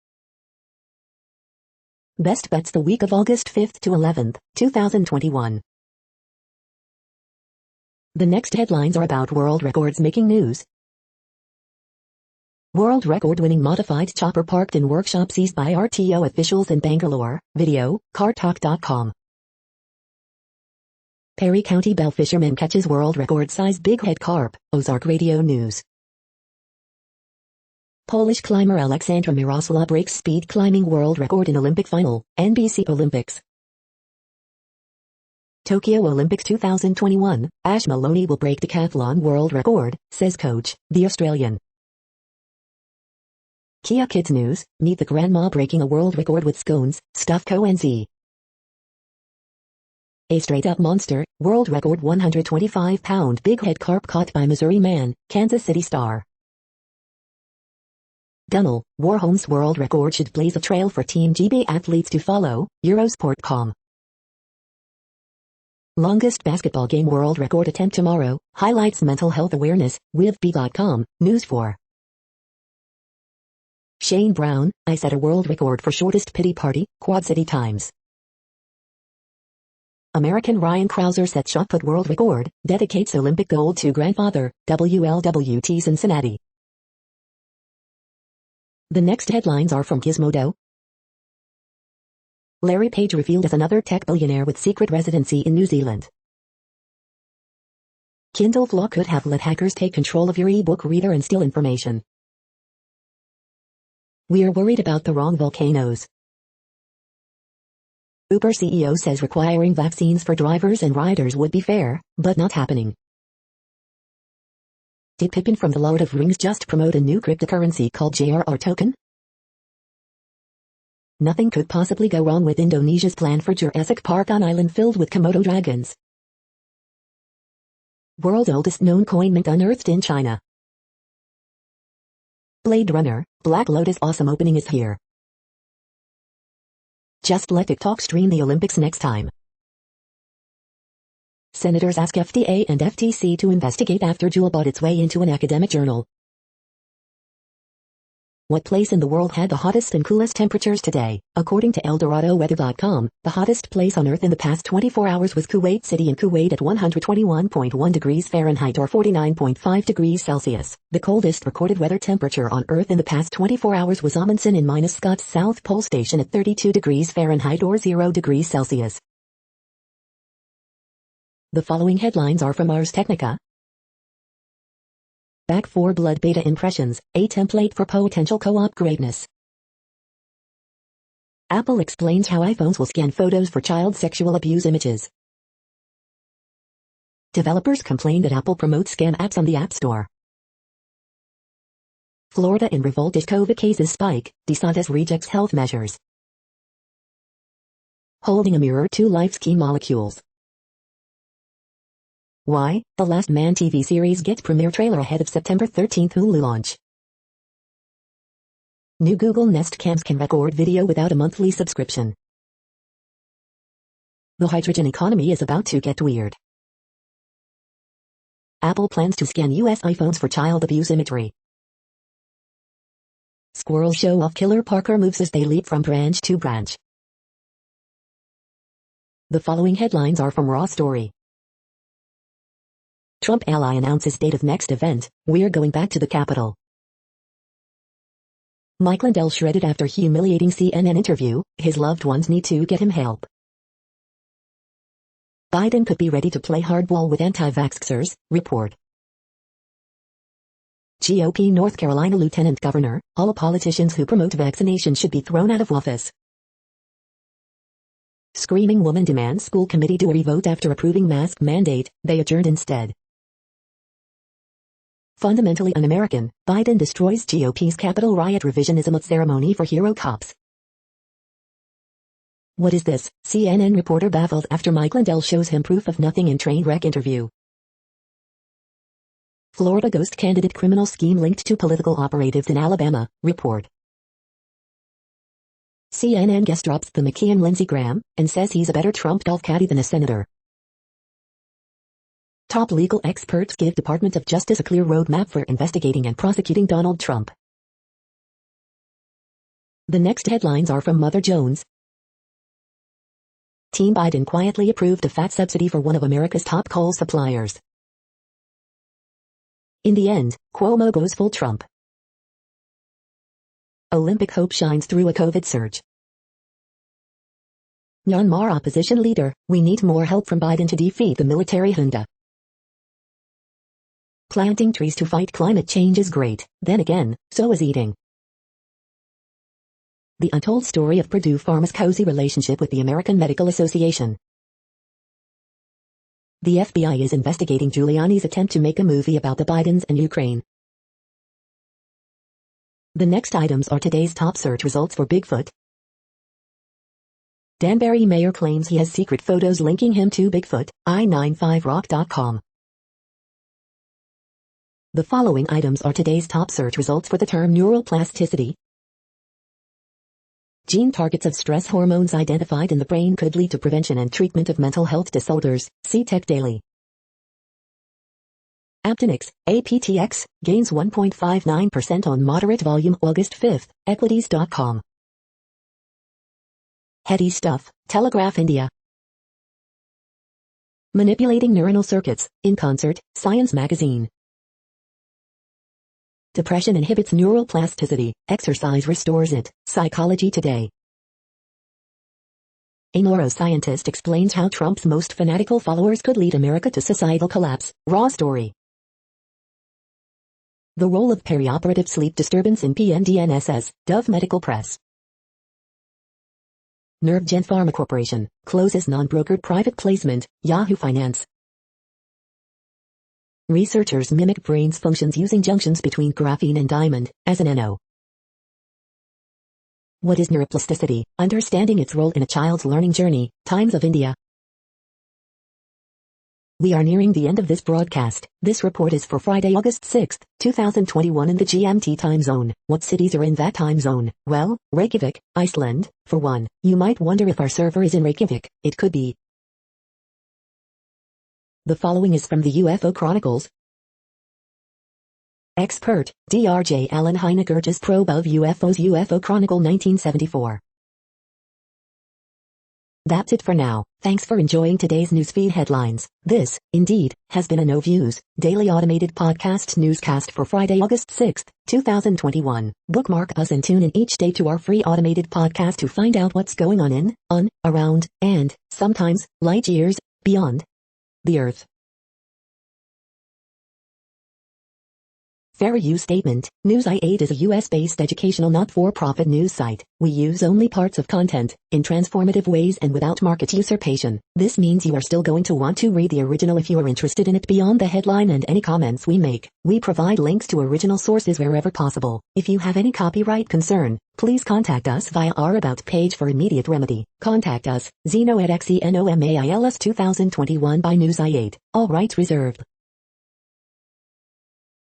Best bets the week of August 5th to 11th, 2021. The next headlines are about world records making news. World record-winning modified chopper parked in workshop seized by RTO officials in Bangalore. Video, cartalk.com. Perry County bell fisherman catches world record-size big head carp. Ozark Radio News. Polish climber Aleksandra Mirosław breaks speed climbing world record in Olympic final, NBC Olympics. Tokyo Olympics 2021, Ash Maloney will break decathlon world record, says coach, the Australian. Kia Kids News, meet the grandma breaking a world record with scones, stuffed co-NZ. A straight-up monster, world record 125-pound big head carp caught by Missouri man, Kansas City star. Gunnell, Warholm's world record should blaze a trail for Team GB athletes to follow, Eurosport.com. Longest basketball game world record attempt tomorrow, highlights mental health awareness, WivB.com, News 4. Shane Brown, I set a world record for shortest pity party, Quad City Times. American Ryan Crouser sets shot put world record, dedicates Olympic gold to grandfather, WLWT Cincinnati. The next headlines are from Gizmodo. Larry Page revealed as another tech billionaire with secret residency in New Zealand. Kindle flaw could have let hackers take control of your ebook reader and steal information. We're worried about the wrong volcanoes. Uber CEO says requiring vaccines for drivers and riders would be fair, but not happening. Did Pippin from the Lord of Rings just promote a new cryptocurrency called JRR token? Nothing could possibly go wrong with Indonesia's plan for Jurassic Park on island filled with Komodo dragons. World's oldest known coin mint unearthed in China. Blade Runner, Black Lotus awesome opening is here. Just let TikTok stream the Olympics next time. Senators ask FDA and FTC to investigate after Juul bought its way into an academic journal. What place in the world had the hottest and coolest temperatures today? According to ElDoradoWeather.com, the hottest place on Earth in the past 24 hours was Kuwait City in Kuwait at 121.1 degrees Fahrenheit or 49.5 degrees Celsius. The coldest recorded weather temperature on Earth in the past 24 hours was Amundsen in Scott's South Pole Station at 32 degrees Fahrenheit or 0 degrees Celsius. The following headlines are from Ars Technica. Back 4 blood beta impressions, a template for potential co-op greatness. Apple explains how iPhones will scan photos for child sexual abuse images. Developers complain that Apple promotes scam apps on the App Store. Florida in revolt as COVID cases spike, DeSantis rejects health measures. Holding a mirror to life's key molecules. Why? The Last Man TV series gets premiere trailer ahead of September 13th Hulu launch. New Google Nest Cams can record video without a monthly subscription. The hydrogen economy is about to get weird. Apple plans to scan US iPhones for child abuse imagery. Squirrels show off Killer Parker moves as they leap from branch to branch. The following headlines are from Raw Story. Trump ally announces date of next event, we're going back to the Capitol. Mike Lindell shredded after humiliating CNN interview, his loved ones need to get him help. Biden could be ready to play hardball with anti-vaxxers, report. GOP North Carolina Lieutenant Governor, all politicians who promote vaccination should be thrown out of office. Screaming woman demands school committee do a revote after approving mask mandate, they adjourned instead. Fundamentally un-American, Biden destroys GOP's Capitol riot revisionism ceremony for hero cops. What is this? CNN reporter baffled after Mike Lindell shows him proof of nothing in train wreck interview. Florida ghost candidate criminal scheme linked to political operatives in Alabama, report. CNN guest drops the McKeon Lindsey Graham, and says he's a better Trump golf caddy than a senator. Top legal experts give Department of Justice a clear roadmap for investigating and prosecuting Donald Trump. The next headlines are from Mother Jones. Team Biden quietly approved a fat subsidy for one of America's top coal suppliers. In the end, Cuomo goes full Trump. Olympic hope shines through a COVID surge. Myanmar opposition leader, we need more help from Biden to defeat the military junta. Planting trees to fight climate change is great, then again, so is eating. The untold story of Purdue Pharma's cozy relationship with the American Medical Association. The FBI is investigating Giuliani's attempt to make a movie about the Bidens and Ukraine. The next items are today's top search results for Bigfoot. Danbury mayor claims he has secret photos linking him to Bigfoot, i95rock.com. The following items are today's top search results for the term neuroplasticity. Gene targets of stress hormones identified in the brain could lead to prevention and treatment of mental health disorders, see Tech Daily. Aptenics, APTX, gains 1.59% on moderate volume August 5, equities.com. Heady stuff, Telegraph India. Manipulating neuronal circuits, in concert, Science magazine. Depression inhibits neuroplasticity, exercise restores it, Psychology Today. A neuroscientist explains how Trump's most fanatical followers could lead America to societal collapse, Raw Story. The role of perioperative sleep disturbance in PNDNSS, Dove Medical Press. NervGen Pharma Corporation, closes non-brokered private placement, Yahoo Finance. Researchers mimic brain's functions using junctions between graphene and diamond, as an NO. What is neuroplasticity? Understanding its role in a child's learning journey, Times of India. We are nearing the end of this broadcast. This report is for Friday, August 6, 2021 in the GMT time zone. What cities are in that time zone? Well, Reykjavik, Iceland, for one. You might wonder if our server is in Reykjavik. It could be. The following is from the UFO Chronicles. Expert, Dr. Alan Hynek urges probe of UFOs. UFO Chronicle 1974. That's it for now. Thanks for enjoying today's newsfeed headlines. This, indeed, has been a No Views, daily automated podcast newscast for Friday, August 6, 2021. Bookmark us and tune in each day to our free automated podcast to find out what's going on, around, and, sometimes, light years, beyond the Earth. Fair use statement. News8 is a US-based educational not-for-profit news site. We use only parts of content, in transformative ways and without market usurpation. This means you are still going to want to read the original if you are interested in it beyond the headline and any comments we make. We provide links to original sources wherever possible. If you have any copyright concern, please contact us via our About page for immediate remedy. Contact us, Zeno at XENOMAILS 2021 by News8. All rights reserved.